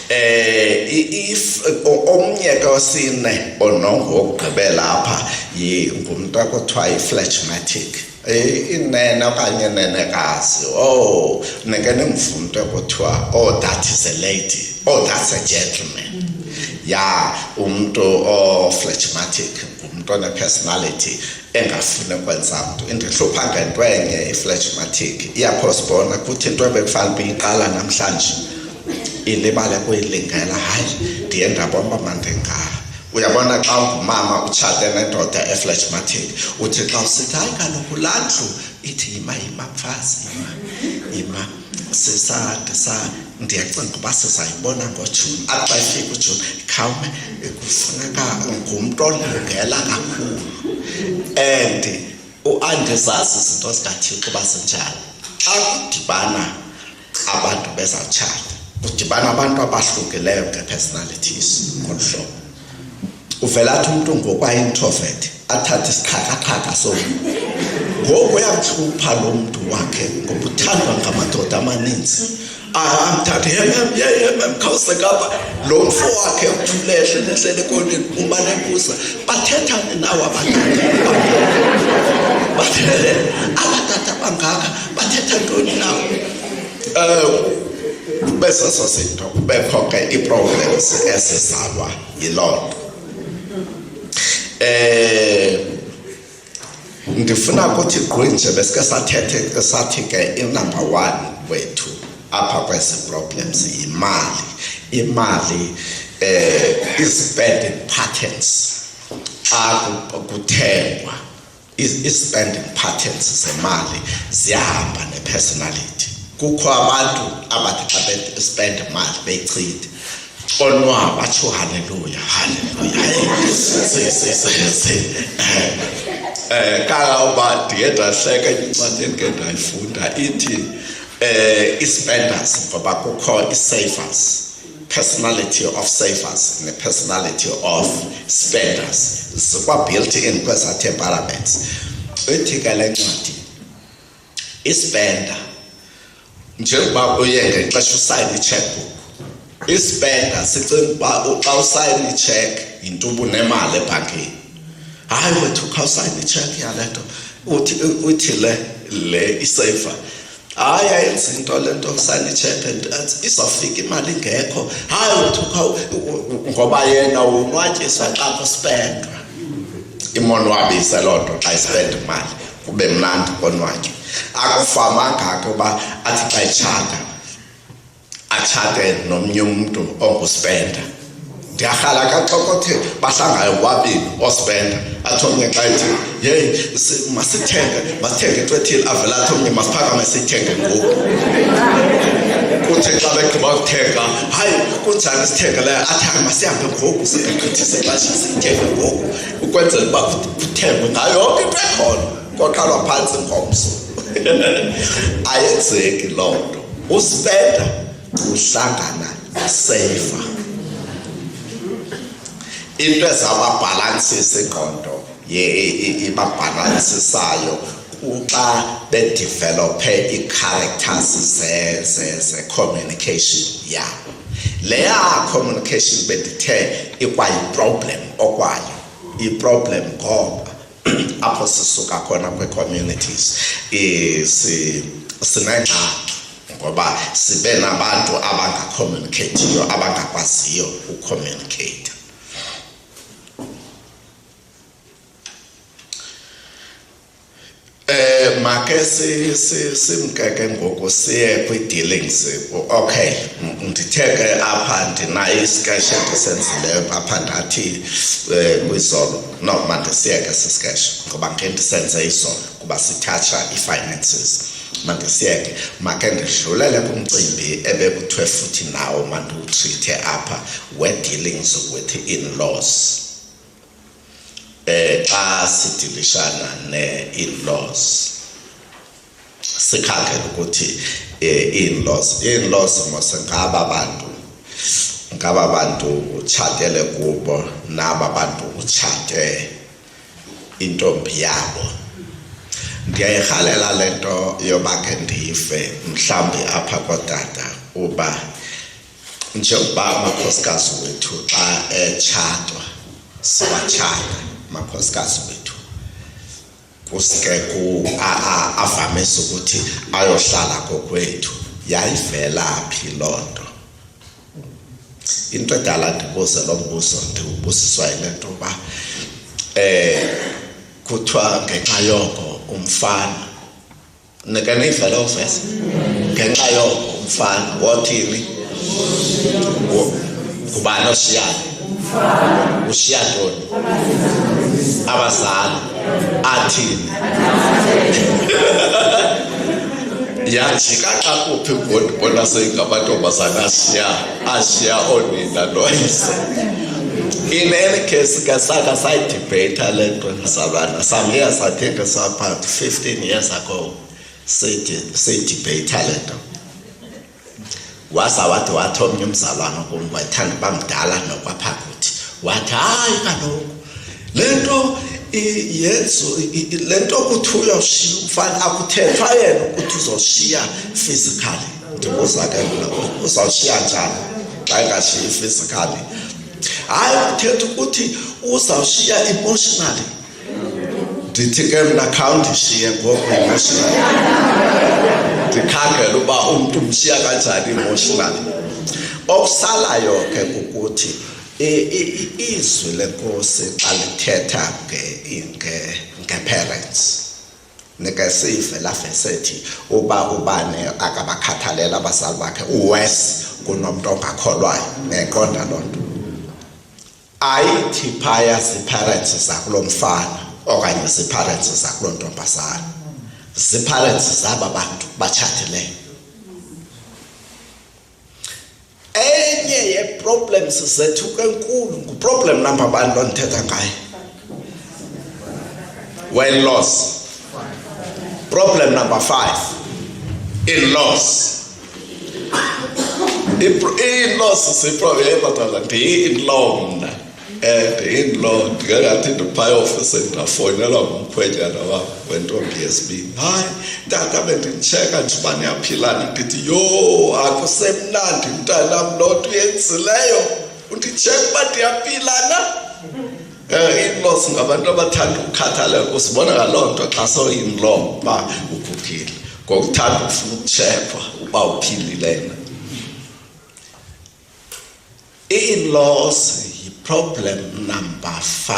if omnye ke osine onongo wokugqibela apha ngumuntu akuthiwa yi-phlegmatic inene okanye nenekazi neke nimvumntu ekuthiwa that is a lady that's a gentleman umuntu phlegmatic ngumuntu one-personality engafuni ukwenza mntu indihlupha ngento enye i-phlegmatic iyaphosibona kuthi into ebekufanele uba iqala namhlanje ilibale kuyilingela hayi ndiye ndabona uba mandingala uyabona xa ungumama utshate nendoda ephlegmatic uthi xa usithi hayi kaloku laa ndlu ithi yima mfazi yima ndiyacinga uba sizayibona ngoJuni athi xa ifika uJuni khawume kufuneka ngumntu olungela kakhulu and andizazi izinto zikaThixo uba zinjani xa kudibana abantu bezawutshata kudibana abantu abahlukileyo nge-personalities ngolu hlobo uvela athi umntu ngokwa-introvert athathe isiqhakaqhaka somntu ngoku uyamhlupha lo mntu wakhe ngoba uthandwa ngamadoda amaninzi amthathe khawusekapha lo mfo wakhe uthulehle nehlele ekoneni umane kuza bathethane nawo abatata bangaka bathetha ntoni nawo beseso zinto kubekho ke ii-problems ezizalwa yiloo nto ndifuna ukuthi gqwinje besike sathi ke i-number 1 wethu apha kwezi problems imali i-spending patterns xa kuthengwa i-spending patterns zemali ziyahamba ne-personality kukho abantu abathi xa bespend imali beyichithe onwaba batsho haleluya kangangoba ndiye ndahleka encwadini ke ndayifunda ithi i-spenders ngoba kukho i-savers personality of savers ne-personality of spenders zikwa-built in kweza temperaments ithi ke le ncwadi ispender njengoba uye ngexesha usayine i-checkbook ispender sicinga uba xa usayine i-check yinto ubunemali ebhankini hayi wethu xa usayine i-check yale nto uthi le isaver hayi ayenzi into le nto usayine i-check and izawufika imali ingekho hayi wethu ngoba yena unwatyiswa xa kuspendwa imonwabise loo nto xa ispenda imali kube mnandi konwatywa akufamanga ke uba athi xa itshata atshate nomnye umntu onguspenda ndiyarhala kaxokothe bahlangayo wabini ospenda athi omnye xa ethi yeyi masithenge into ethile avela athi omnye masiphakame siyithenge ngoku kuthi xa begqiba ukuthenga hayi kunjani sithenge leyo athi masihambe ngoku singagqithisi ixesha siyithenge ngoku ukwenzela uba kuthengwe ngayo yonke into ekhona koqalwa phantsi ngomso ayenzeki loo nto uspenda uhlangana safer into ezawubabhalansisa ingqondo ibabhalansisayo kuxa bedevelophe ii-characters ze-communication yabo leya communication bendithe ikwayi-problem okwayo i-problem ngoba apho sisuka khona kwe-communities sinengxaki ngoba sibe nabantu abanga-communicate-iyo abangakwaziyo ucommunicate. Make simkeke ngoku siye kwi-dealings. Okay, nditheke apha ndinayo isketch endisenzileyo apha ndathi kwizolo no mandisiyeke sisketch ngoba ngeke ndisenze izolo kuba sithatha i-finances. Mandisiyeke make ndidlulele kumcimbi ebekuthiwe futhi nawo mandiwutreat apha we-dealings with in-laws. Xa sidilishana ne-in-laws sikhangela ukuthi in-laws mose ngaba bantu utshatele kubo naba bantu utshate intombi yabo. Ndiyayirhalela lento yoba ke ndife mhlawumbi apha kodada uba njengoba amakhosikazi wethu xa etshatwa sibatshata amakhosikazi wethu kusike avamise ukuthi ayohlala kokwethu. Yayivela phi loo nto? Into edala ndibuze lo mbuzo ndiwubusiswa yile nto uba kuthiwa ngenxa yoko umfana nike niyivele uvese ngenxa yoko umfana wothini kubani oshiyana ushiya ntoni abazali athini yajika xa kuphi ngondibona seyingamantombazana ashiya oonina noyise. In any case ke saka sayidebate le nto ndizalwana some years I think it's about 15 years ago sayidebate le nto. Waza wathi omnye umzalwana kum wayethanda bamdala nokwapha kuthi wathi hayi kaloku lento lento kuthi uyoshiya umfana akuthethwa yena ukuthi uzoshiya physically. Ndibuza ke uzawushiya njani xa engashiyi physically? Hayi uthetha ukuthi uzawushiya emotionally. Ndithi ke mna khawundishiye ngoku emotionally. Ndikhangela uba umntu umshiya kanjani emotionally. Okusalayo ke ukuthi izwi lenkosi xa lithetha nge-parents nike sive lafesethi uba ubane akabakhathalela abazali bakhe uwesi kunomntu ongakholwayo. Neqonda loo nto ayithi phaya zii-parents zakulo mfana okanye zii-parents zakulo ntombazana, zii-parents zaba bantu batshatileyo. Enye ye-problems zethu kenkulu nguproblem number 1 lo ndithetha ngayo when-laws. Problem number 5 in-laws. In-laws siyiproblem kodwa ndiyi-in-law mna in-law ndingathi ndiphaya ofisini ndafowunelwa ngumkhwenyana wam wentombi yesibini. Hayi tata bendinditsheka nje uba niyaphilana. Ndithi yho akusemnandi mntanam loo nto uyenzileyo unditsheka uba ndiyaphilana. In-laws ngabantu abathanda ukukhathalela. Usibona ngaloo nto xa so-in-law uba ugugile ngokuthanda ufuna ukutshekwa uba uphilile. In-laws problem number 5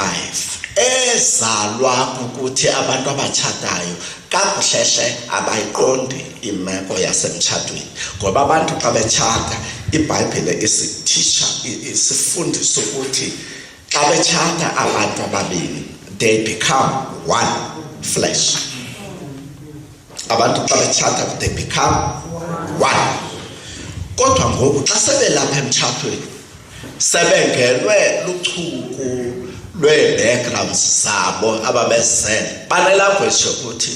ezalwa kukuthi abantu abatshatayo kakuhleshe abayiqondi imeko yasemtshatweni. Ngoba abantu xa betshata iBhayibhile isithisha isifundisa ukuthi xa betshata abantu ababini they become one flesh. Abantu xa betshata they become one. Kodwa ngoku xa sebelapha emtshatweni sebengelwe luchuku lwee-backgrounds zabo ababezele banelanguage yokuthi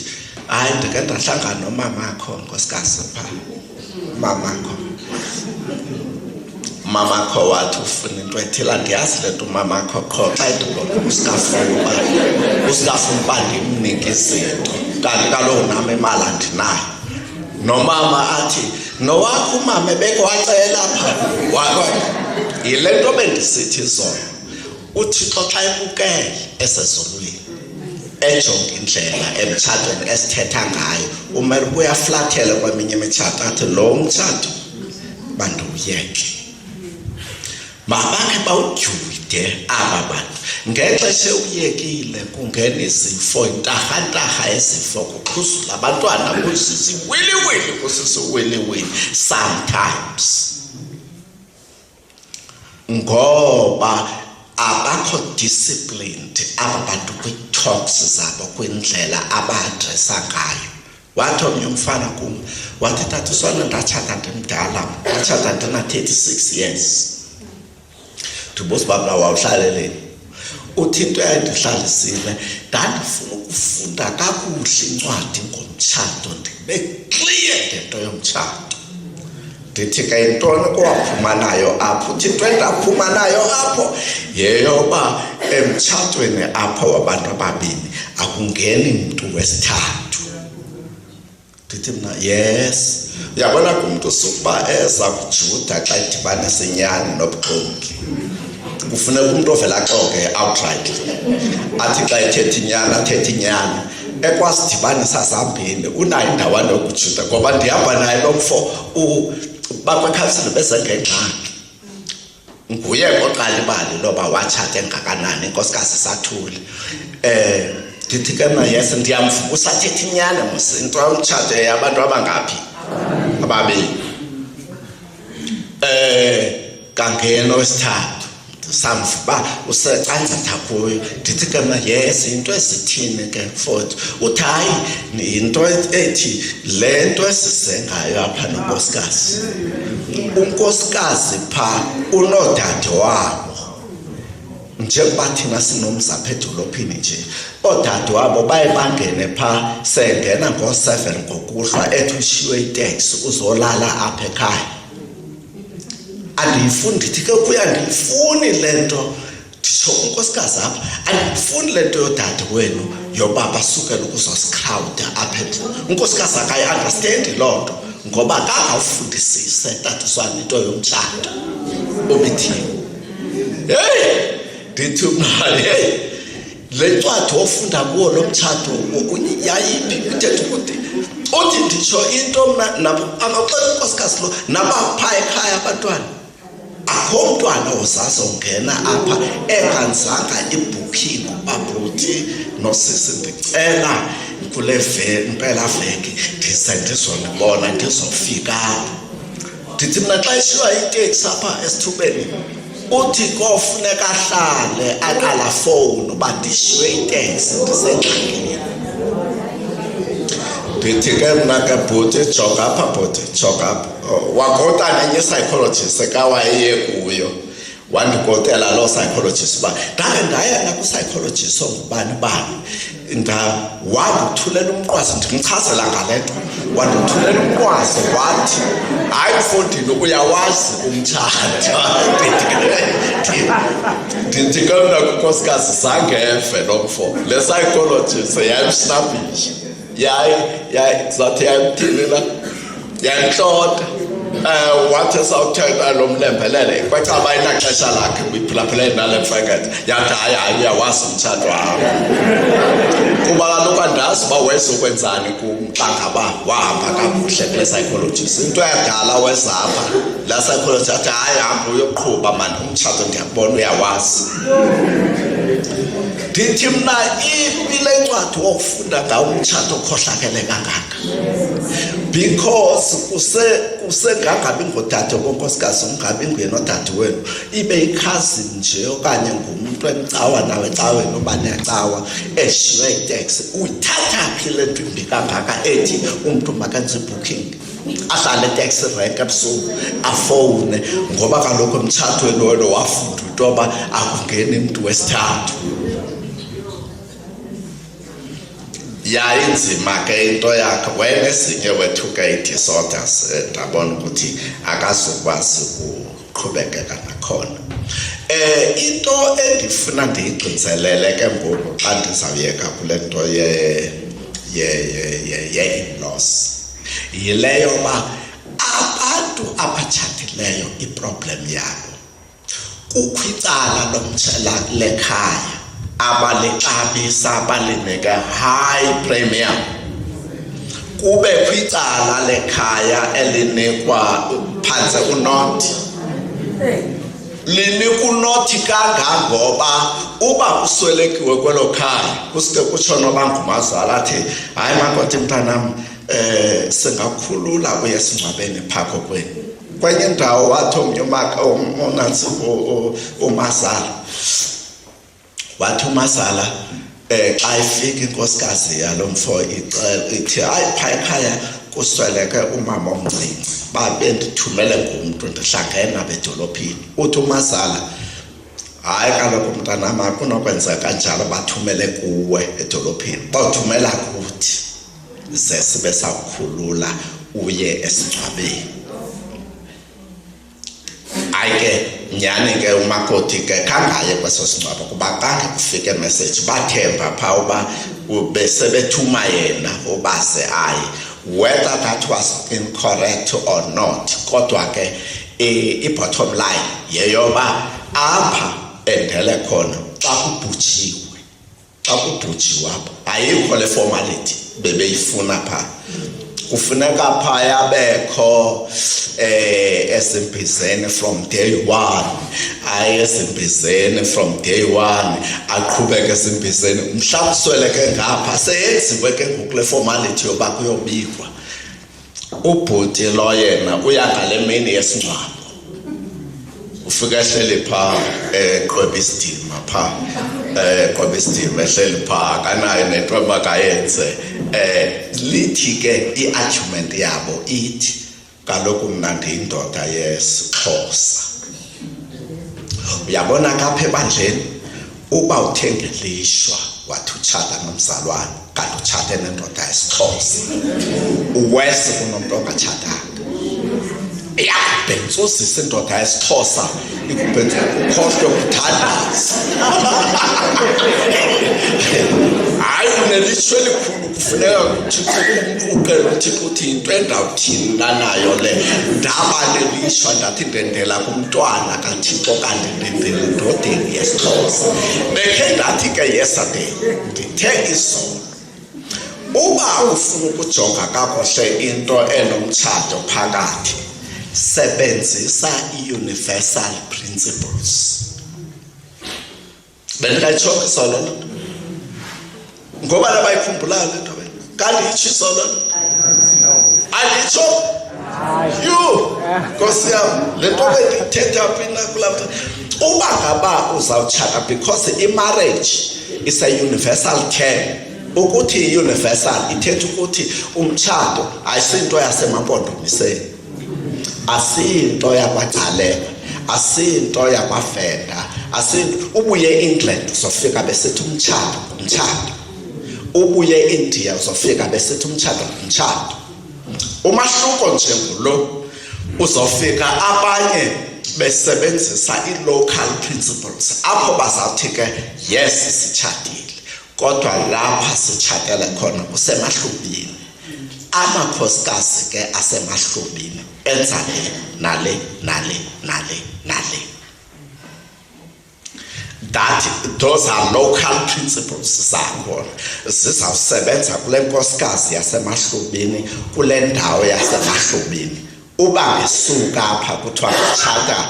hayi ndike ndahlangana nomamakho nkosikazi phaa mamakho wathi ufuna into ethile. Ndiyazi le nto umamakho qho xa edolophu usikafuna uba ndimnike izinto kanti kaloku nam imali andinayo. Nomama athi nowakho umama ebeke wacela phaa yile nto bendisithi zona uThixo xa ebukele esezulwini ejonga indlela emtshatweni esithetha ngayo umele uyaflathela kweminye imitshato athi lo mtshato bandiwuyeke mabakhe bawudyude aba bantu ngexesha uyekile kungena izifo intarha ezifo kuxhuzula abantwana kusisi wili kusisi wili sometimes ngoba abakho disciplined aba bantu kwi-talks zabo kwindlela aba-adressa ngayo. Wathi omnye umfana kum wathi tata sona ndatshata ndimdala ndatshata ndina-36 years. Ndibuza uba mna wawuhlaleleni? Uthi into eyandihlalisile ndandifuna ukufunda kakuhle incwadi ngomtshato ndibe clear ngento yomtshato. Ndithi ke yintoni kowaphuma nayo apho? Uthi into endaphuma nayo apho yeyoba emtshatweni apho wabantu ababini akungeni mntu wesithathu. Ndithi mna yes, uyabona kumntu sukuba eza kujuda xa edibanisa inyani nobuxoki kufuneka umntu ovela xoke outright athi xa ethetha inyani athetha inyani ekwasidibanisa zambini unayo indawana yokujuda ngoba ndihamba naye lo mfo bakwekhansile bezengengxaki nguye oqala ibali loba watshata engakanani inkosikazi Sathule. Ndithi ke mna yes ndiyamvuka usathetha inyani mos into yomtshato yabantu abangaphi ababili. Kangeno wesithathu samvuba usecanzatha kuyo. Ndithi ke mna yes into esithini ke mfowethu? Uthi hayi into ethi le nto esizengayo apha nonkosikazi unkosikazi pha unodade wabo njengoba thina sinomzi apha edolophini nje oodade wabo baye bangene pha sengena ngo-7 ngokuhlwa ethi ushiywe iteksi uzolala apha ekhaya. Andiyifuni ndithi ke kuya ndiyifuni le nto nditsho unkosikazi apha andiyifuni le nto yodade wenu yoba basukele ukuzosikhrawuda apha endlini. Unkosikazi akayi-understandi loo nto ngoba kangawufundisise tatiswane into yomtshato obithini. Heyi ndithi mna heyi le ncwadi ofunda kuwo lo mtshato yayiphi uthetha ukuthi uthi nditsho into mna nabo akaxela unkosikazi lo nabapha ekhaya abantwana akho mntwana ozazongena apha enganzanga ibooking babhuti nosisi ndicela kule mpela veki ndize ndizonibona ndizofika apho. Ndithi mna xa ishiywa iteksi apha esithubeni uthi kofuneka ahlale aqala fowuni uba ndishiywe iteksi ndisengxakini. Ndithi ke mna ke bhuti jonga apha bhuti jonga apha wakota nenye psychologist kawaye kuyo wandikotela loo psychologist uba ndake ndaya nakwi-psychologist ongubani wandithulela umnqwazi ndimchazela ngale nto wandithulela umnqwazi wathi hayi mfondini uyawazi umtshato. Ndithi ke mna kunkosikazi zange eve lo mfo le psychologist yayimsnabhisha zathi yayimthini la yayimhlota wathi esawuthetha lo mlembelele kwacaba ayinaxesha lakhe kwiphulaphuleni nale mfekethe yathi hayi uyawazi umtshato wakho kuba kaloku andazi uba wezokwenzani kum xa ngaba wahamba kakuhle kule psychologist. Into yadala wezapha la psychologist athi hayi hamba uyoqhuba mani umtshato ndiyakubona uyawazi. Ndithi mna iphi le ncwadi wofunda ngawo umtshato okhohlakele kangaka because kusengangabi ngodade konkosikazi ungabi nguyena odade wenu ibe yikhazini nje okanye ngumuntu emcawa nawe ecaweni uba necawa eshiywe iteksi. Uyithatha phi le nto imbi kangaka ethi umntu makenze ibooking ahlale eteksi rank ebusuku afowune ngoba kaloku emtshatweni wena wafunda into yoba akungeni mntu wesithathu. Yayinzima ke into yakhe wena ezinye wethu ke i-disorders ndabona ukuthi akazukwazi ukuqhubekeka nakhona. Into endifuna ndiyigqinzelele ke ngoku xa ndizawuyeka kule nto ye-in-laws yileyo uba abantu abatshatileyo iproblem yabo kukho icala lekhaya abalixabisa abalineka high premium. Kube kwicala lekhaya elinikwa phansi unothi. Linika unothi kangangoba uba uswelekiwe kwelo khaya kusike kutsho noba ngumazala athi hayi makoti mntanam singakhulula uye singcwabeni phakho kwenu. Kwenye indawo wathi omnye unansi umazala wathi umazala xa ifika inkosikazi yalo mfo ithi hayi phaya ekhaya kusweleke umama omncinci babe ndithumele ngumntu ndihlangene nabo edolophini. Uthi umazala hayi kaloku mntanam akunokwenzeka kanjalo bathumele kuwe edolophini bawuthumela kuthi ze sibe sawukhulula uye esingcwabeni. Ayike nyani ke umakoti ke kangaye kweso singcwabo kuba kange kufike message bathemba pha uba besebethuma yena ubaze ayi. Whether that was incorrect or not, kodwa ke i-bottom line yeyoba apha endele khona xa kubhujiwe apha ayikho le formality bebeyifuna pha. Kufuneka phaya bekho esimbizeni from day one, esimbizeni from day one, aqhubeke esimbizeni. Mhla kusweleke ngapha seyenziwe ke ngokule formality yoba kuyobikwa. Ubhuti lo yena uya ngale mini yesingcwabo. Ufika ehleli pha eqweba isidima pha eqweba isidima ehleli pha kanayo nento abakayenze. Lithi ke i-argument yabo ithi kaloku mna ndiyindoda yesiXhosa. Uyabona kapha ebandleni uba uthenga ilishwa wathi utshata nomzalwane kanti utshate nendoda yesiXhosa uwesi kunomntu ongatshatanga. Iyakubhentsuzisa indoda yesiXhosa ikubhentsuse ukhohlwe kuthandaza. Hayi unelishwa elikhulu kufuneka uqele uThixo uthi into endawuthini nayo le ndaba nelishwa ndathi ndendela kumntwana kaThixo kanti ndendela endodeni yesiXhosa. Bekhe ndathi ke yesterday ndithe izolo uba ufuna ukujonga kakuhle into enomtshato phakathi sebenzisa i-universal principles. Bendikayitsho izolo ngoba labayikhumbulayo le nto kanti itsho izolo anditsho Nkosi yam le nto bendithetha phina kulapha uba ngaba uzawutshata because i-marriage is a universal term. Ukuthi universal ithetha ukuthi umtshato ayisinto yasemampondomiseni, asinto yakwaGcaleka, asinto yakwaVenda, asinto ubuye eEngland uzofika besithi umtshato. Ubuye eIndia uzofika besithi umtshato. Umahluko nje ngulo uzofika abanye besebenzisa i-local principles apho bazawuthi ke yes sitshatile kodwa lapha sitshatele khona kusemahlubini. Amakhosikazi ke asemahlubini enza nale. Those are local principles zakhona zizawusebenza kule nkosikazi yasemahlubini kule ndawo yasemahlubini. Uba ngesuka apha kuthiwa utshata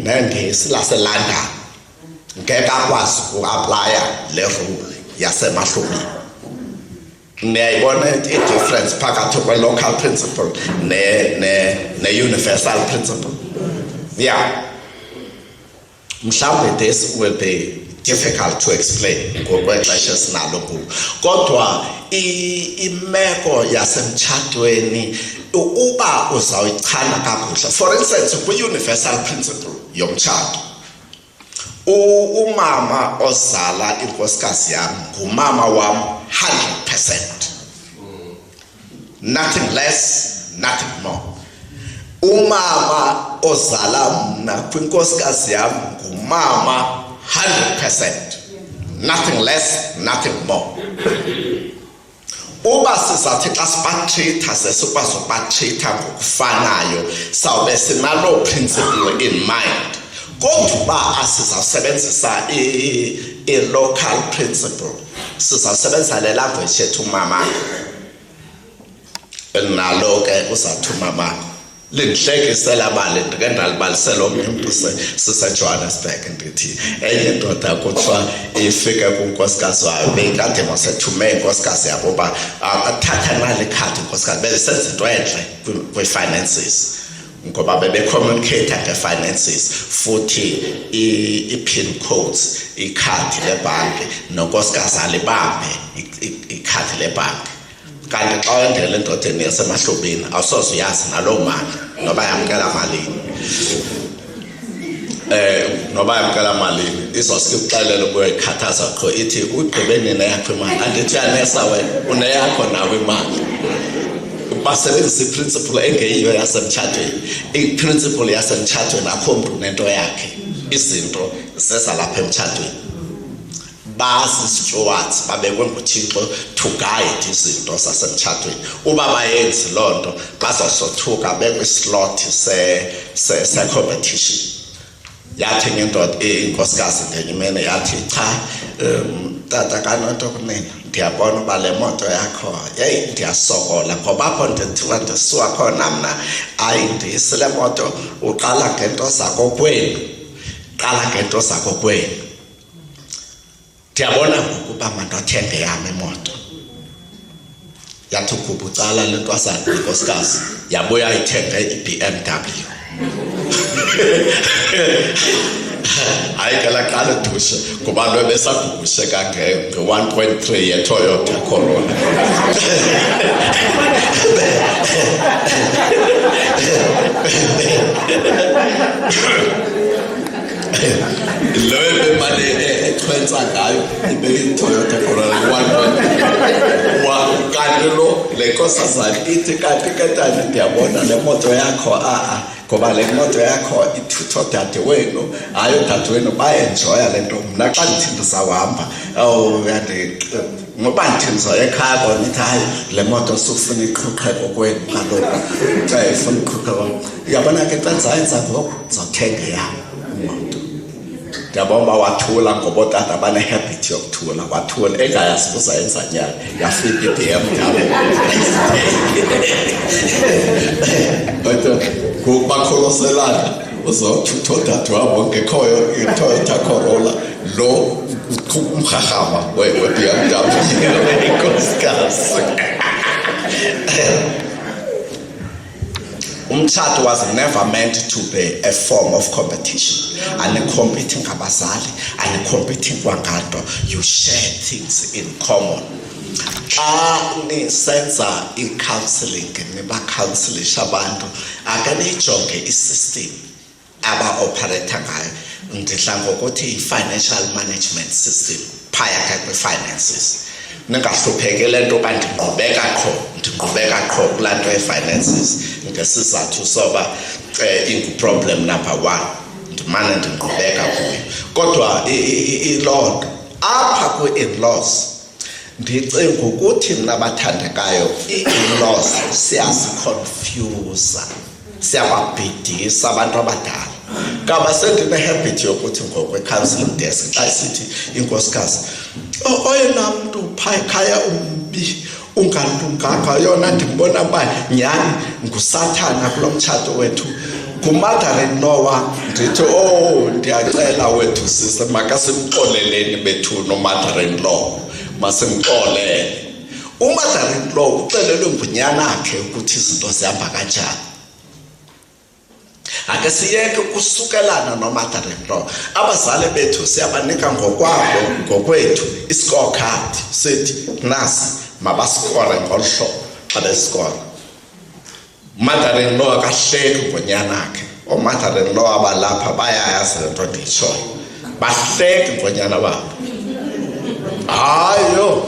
nengesi laseLondon ngeke akwazi uku-aplaya le rule yasemahlubini. Niyayibona i-difference phakathi kwe-local principle ne-universal principle. Yeah. Mhlawumbe this will be difficult to explain ngokwexesha esinalo kulo. Kodwa imeko yasemtshatweni uba uzawuyichana kakuhle. For instance, kwi-universal principle yomtshato umama ozala inkosikazi yam ngumama wam 100%. Nothing less, nothing more. Umama ozala mna kwinkosikazi yam ngumama 100%. Nothing less, nothing more. Uba sizathi xa sibatrita sesikwazi ukubatrita ngokufanayo sawube sinalo principle in mind. Kodwa uba asizawusebenzisa i-local principle sizawusebenzisa le language yethu umama nalo ke uzathi umama lindihlekisela mali ndike ndalibalisela omnye umntu siseJohannesburg ndithi enye ndoda kuthiwa ifike kunkosikazi wayo beyikade mosethume inkosikazi yabo uba athatha nali khadi inkosikazi besenza into entle kwi-finances ngoba bebe-communicate nge-finances futhi i-pin codes ikhadi lebhanki nonkosikazi alibambe ikhadi lebhanki. Kanti xa wendele endodeni yasemahlobeni awusoze uyazi naloo mali noba yamkela malini noba malini izoske uxelele ukuyikhathaza qho ithi ugqibe nina yakho imali andithi yanesa wena uneyakho nawe imali. Basebenzisa iprinciple engeyiyo yasemtshatweni. Iprinciple yasemtshatweni akho mntu nento yakhe, izinto zeza lapha emtshatweni. Basi stewards babekwe nguThixo to guide izinto zasemtshatweni. Uba bayenzi loo nto bazosothuka bekwislot se-competition. Yathi ngendoda inkosikazi ngenye imini yathi cha tata kanonto kunina ndiyabona uba le moto yakho yeyi ndiyasokola ngoba apho ndithiwa ndisuka khona mna ayindisi le moto uqala ngento zakokwenu ndiyabona ngokuba mandothenge yam imoto. Yathi ukubucala le ntwasana inkosikazi yabuya ithenge i-BMW. Hayi ke laqala dushe ngoba lo besagushe nge-1.3 ye-Toyota Corolla. Lo bemali expensa ngayo ibe-Toyota Corolla 1.3 kanti lo le nkosazana ithi kanti ketani ndiyabona le moto yakho ngoba le moto yakho ithutho dade wenu hayi udade wenu bayenjoya le nto mna xa ndithi ndizawuhamba ngoba ndithi ndizoya ekhaya bona ithi hayi le moto sufuna iqhuqhe kokwenu kaloku xa ifuna iqhuqhe kwam uyabona ke xa ndizayenza ngoku ndizawuthenga yam imoto. Ndiyabona uba wathula ngoba ootata bane-habit yokuthula wathula engayazi uzayenza nyani yafika i-BMW. Ngoku bakholoselana uzothutha odade wabo ngekhoyo i-Toyota Corolla lo umrharhama we-BMW inkosikazi. Umtshato was never meant to be a form of competition. Ani-competing ngabazali, ani-competing kwanganto. You share things in common. Xa nisenza i-counseling, niba-counselisha abantu, akaniyijonge i-system aba-operate ngayo. Ndidla ngokuthi i-financial management system phaya ke kwi-finances. Ningahlupheki le nto uba ndingqubeka qho kulaa nto ye-finances ngesizathu soba ingu-problem number 1 ndimane ndingqubeka kuyo. Kodwa iloo nto apha kwi-in-laws ndicinga ukuthi mna bathandekayo i-in-laws siyasikonfyuza, siyababhidisa abantu abadala. Kaba sendine-habit yokuthi ngokwe-counseling desk xa isithi inkosikazi oyena mntu phaa ekhaya umbi ungalunganga yona ndimbona uba nyhani ngusathana kulo mtshato wethu ngu-mother-in-law wam. Ndithi ndiyacela wethu sise makasimxoleleni bethu no-mother-in-law masimxolele. U-mother-in-law uxelelwe ngunyanakhe ukuthi izinto zihamba kanjani. Ake siyeke ukusukelana no-mother-in-law. Abazali bethu siyabanika ngokwethu i-scorecard sithi nasi mabasikore ngolu hlobo xa besikora. Mother-in-law akahleki ngonyanakhe. Oo-mother-in-law abalapha bayayazi le nto ndiyitshoyo, bahleki ngonyana babo. Hayo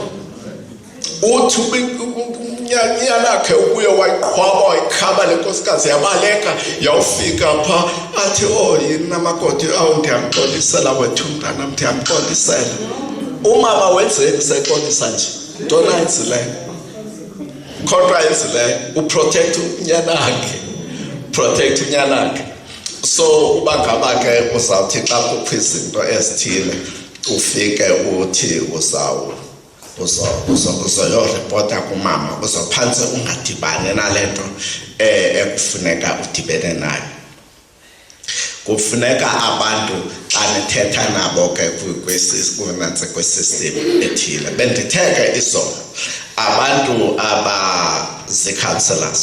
uthi unyanakhe ubuye wayiqhwaba wayikhaba le nkosikazi yabaleka yawufika phaa athi yini namakoti ndiyamxolisela wethu mntanam ndiyamxolisela. Umama wenzeni sexolisa nje ntona yenzileyo kodwa yenzileyo uprotect unyanakhe. So uba ngaba ke uzawuthi xa kukho izinto ezithile ufike uthi uzoyorepota kumama uzophansi ungadibane nalento ekufuneka udibene nayo. Kufuneka abantu xa nithetha nabo ke kwisystem ethile. Benditheke izolo abantu abazi-counselors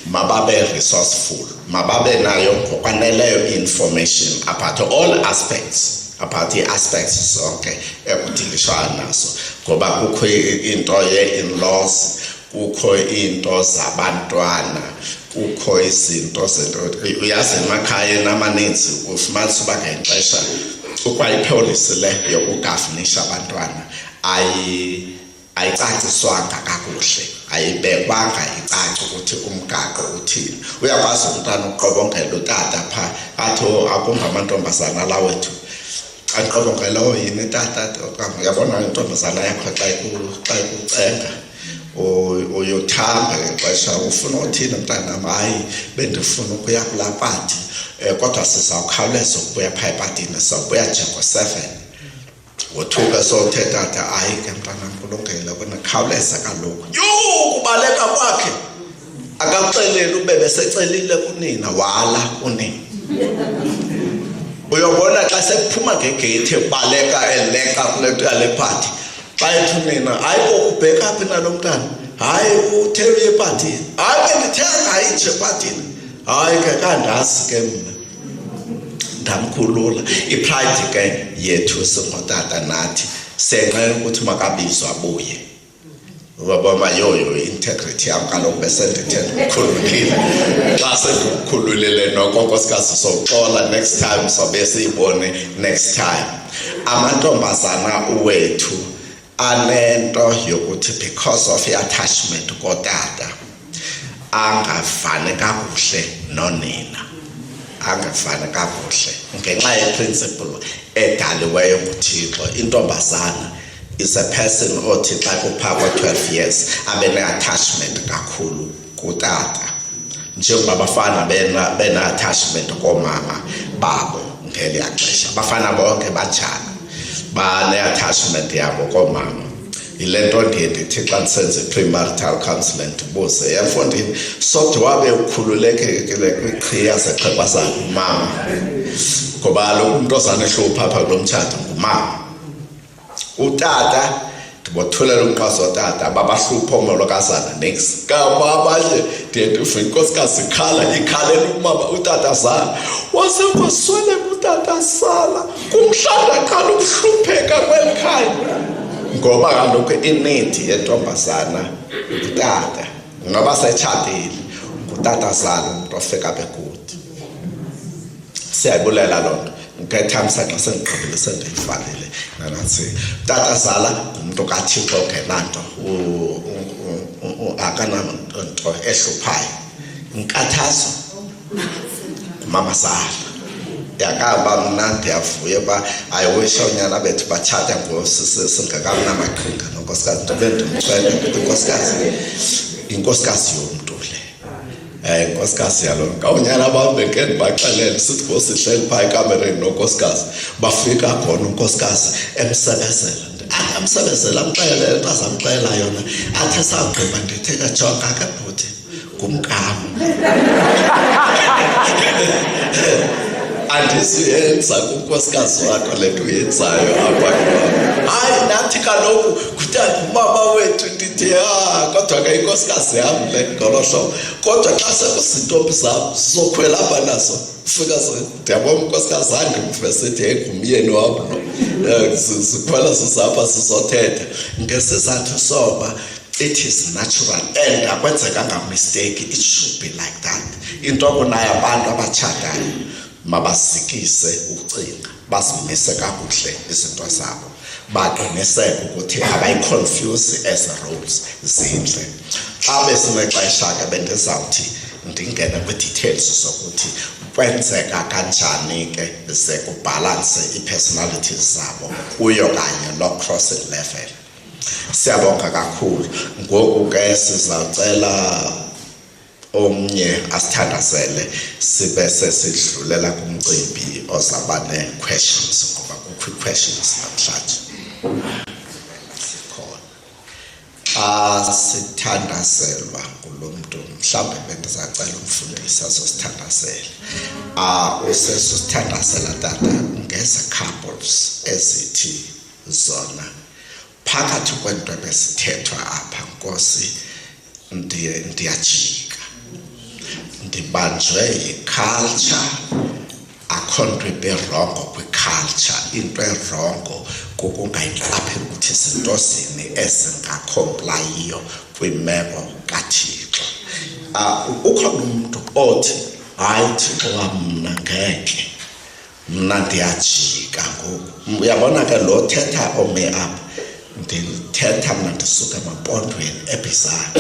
mababe resourceful, mababe nayo ngokwaneleyo information about all aspects, about i-aspects zonke ekudilishwa nazo, ngoba kukho into ye-in-laws, kukho into zabantwana, kukho izinto uyazi emakhaya amaninzi ufumanisa uba ngexesha ukwayipolicy le yokugafunisha abantwana ayicaciswanga kakuhle, ayibekwanga icaci ukuthi umgaqo uthini. Uyakwazi umntwana uqobongela utata pha athi akungamantombazana la wethu aqobongela yini tata, uyabona intombazana yakho xa ikucenga uyothamba ngexesha ufuna uthini mntanam, hayi bendifuna ukuya kulaa pati kodwa sizawukhawuleza ukubuya phaa epatini, sizawubuya nje ngo-7. Wothuka sothetha athi hayi ke mntanam kulungile kunekhawuleza kaloku. Kubaleka kwakhe akaxeleli ube besecelile kunina wala kunina. Uyobona xa sekuphuma ngegeyithi ebaleka eleka kule nto yale pati, xa ethi unina hayi kokubheka phi nalo mntana, hayi uthebe epatini, hayi bendithenga ayinje epatini, hayi ke kandazi ke mna ndamkhulula. Ipride ke yethu singotata nathi senqena ukuthi makabizwe abuye. Ubaba yoyo integrity yam kaloku besendithe ndikhululile. Xa sendikhululile noko nkosikazi soxola next time sobe siyibone next time. Amantombazana wethu anento yokuthi because of i-attachment kotata angavani kakuhle nonina, angavani kakuhle ngenxa yeprinciple edaliweyo nguThixo. Intombazana is a person othi xa kuphaa kwa-12 years abe ne-attachment kakhulu kutata, njengoba abafana bena-attachment koomama babo ngeliya xesha. Abafana bonke banjalo, bane-attachment yabo koomama. Yile nto ndiye ndithi xa ndisenze i-premarital counselling ndibuze emfondini sodwa wabe ukhululekile kwiqhiya zexhego zakhe umama, ngoba kaloku umntu ozanehlupha apha kulo mtshato ngumama. Utata ndibothulela umnqwazi wotata babahlupha oomolokazana next kaba abanye ndiye ndive inkosikazi ikhalela umama utata zala wase kwasweleka utata sala kumhlanda qala ukuhlupheka kweli khaya, ngoba kaloku inidi yentombazana utata ngoba setshatile ngutata zala umntu ofika apha ekude. Siyayibulela loo nto ngekethamsa xa sendigqibile sendiyifanele nanantsi. Tata zala ngumntu kaThixo ongenanto akananto ehluphayo. Inkathazo ngumama zala. Yakaba mna ndiyavuya uba ayiwisha unyana bethu batshata singakamnamaqhinga nonkosikazi nto bendimcela inkosikazi yomntu le. Inkosikazi yaloo kawunyana bam beke ndibaxelele sithi ngosihleli phaa ekamereni nonkosikazi bafika khona unkosikazi emsebezela. Amsebezela amxelele nto azamxelela yona athi esawugqiba ndithe kajonga ke bhuti ngumkam. Andisiyenza kunkosikazi wakho le nto uyenzayo apha. Hayi nathi kaloku kutata umama wethu ndithi kodwa ke inkosikazi yam le ngolo hlobo, kodwa xa sekuzintombi zam sizokhwela apha nazo fika ndiyabona unkosikazi andimve sithi ngumyeni wam lo, sikhwela sizapha sizothetha ngesizathu soba it is natural and akwenzekanga mistake, it should be like that. Into kunayo abantu abatshatayo mabazikise ukucinga, bazimise kakuhle izinto zabo, baqiniseke ukuthi abayiconfuse as roles zinhle. Xa besinexesha ke bendizawuthi ndingene kwi-details zokuthi kwenzeka kanjani ke ze kubhalanse ii-personalities zabo kuyo kanye lo crossing level. Siyabonga kakhulu. Ngoku ke sizawucela omnye asithandazele sibe sesidlulela kumcimbi ozaba ne-questions ngoba quick questions namhlanje. Sikhona. Sithandaselwa kulomuntu mhlawumbe bendizacela umfundisi azosithandasela. Usesithandasela tata ngeze couples ezithi zona phakathi kwento besithethwa apha Nkosi ndiyajika. Ndibanjwe yiculture, akho nto iberongo kwiculture, into erongo kukungayiqapheli ukuthi izinto zini ezingakhoplayiyo kwimeko kaThixo. Ukhona umuntu othi hayi Thixo wamna ngeke, mna ndiyajika ngoku. Uyabona ke lo thetha ome apha ndithetha mna ndisuka emampondweni eBizana.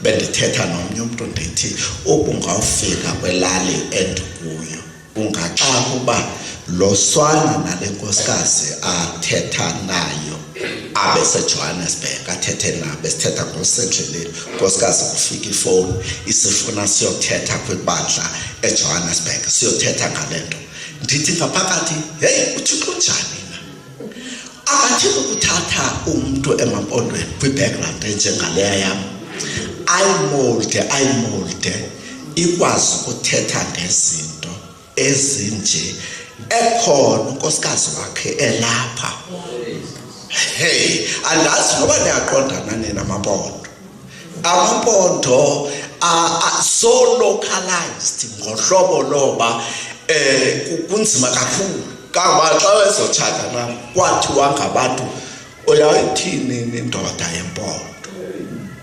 Bendithetha nomnye umuntu ndithi ubungawufika kwelali endikuyo ungaxaka uba lo swana nale nkosikazi athetha nayo abeseJohannesburg athethe nabo sithetha ngosendleleni nkosikazi kufika ifowuni isifuna siyothetha kwibandla eJohannesburg siyothetha ngale nto. Ndithi ngaphakathi hey uThixo njani na akathi ukuthatha umuntu emampondweni kwi-background enjengaleya yam ayimolde ikwazi ukuthetha ngezinto ezinje ekhona unkosikazi wakhe elapha. Hey, andazi noba niyaqondana nina amampondo so localized ngohlobo loba kunzima kakhulu. Kangoba xa wezotshata nam kwathiwa ngabantu uyayithini indoda yempondo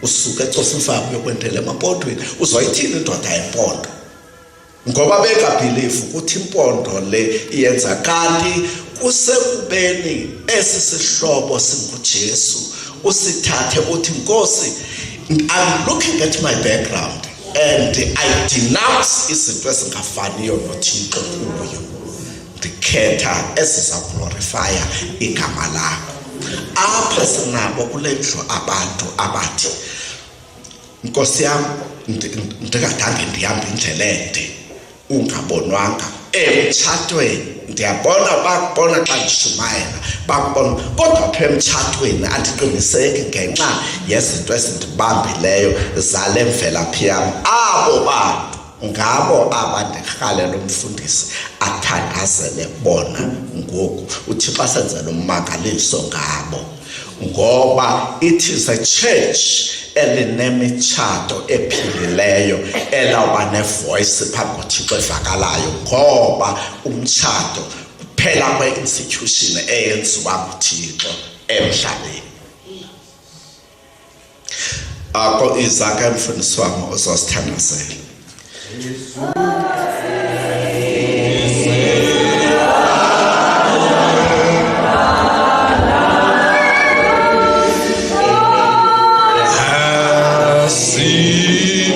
usuke eCofimfama uyokwendela emampondweni uzoyithini indoda yempondo ngoba bengabhilifu ukuthi impondo le iyenza kanti kusekubeni esi sihlobo singuJesu usithathe uthi Nkosi I'm looking at my background and I denounce izinto ezingafaniyo noThixo kuyo ndikhetha eziza glorifya igama lakho. Apha sinabo kule ndlu abantu abathi Nkosi yam ndingadange ndihambe indlela ende ungabonwanga emtshatweni ndiyabona bakubona xa ndishumayela bakubona kodwa apha emtshatweni andiqiniseki ngenxa yezinto ezindibambileyo zale mvelaphi yam. Abo bantu ngabo abandirhalela umfundisi athandazele bona ngoku uThixo asenzele ummangaliso ngabo ngoba it is a church elinemitshato ephilileyo elawuba nevoice phambi koThixo evakalayo ngoba umtshato kuphela kwe-institution eyenziwa nguThixo emhlabeni. Akho izake mfundisi wami uzosithandazela. See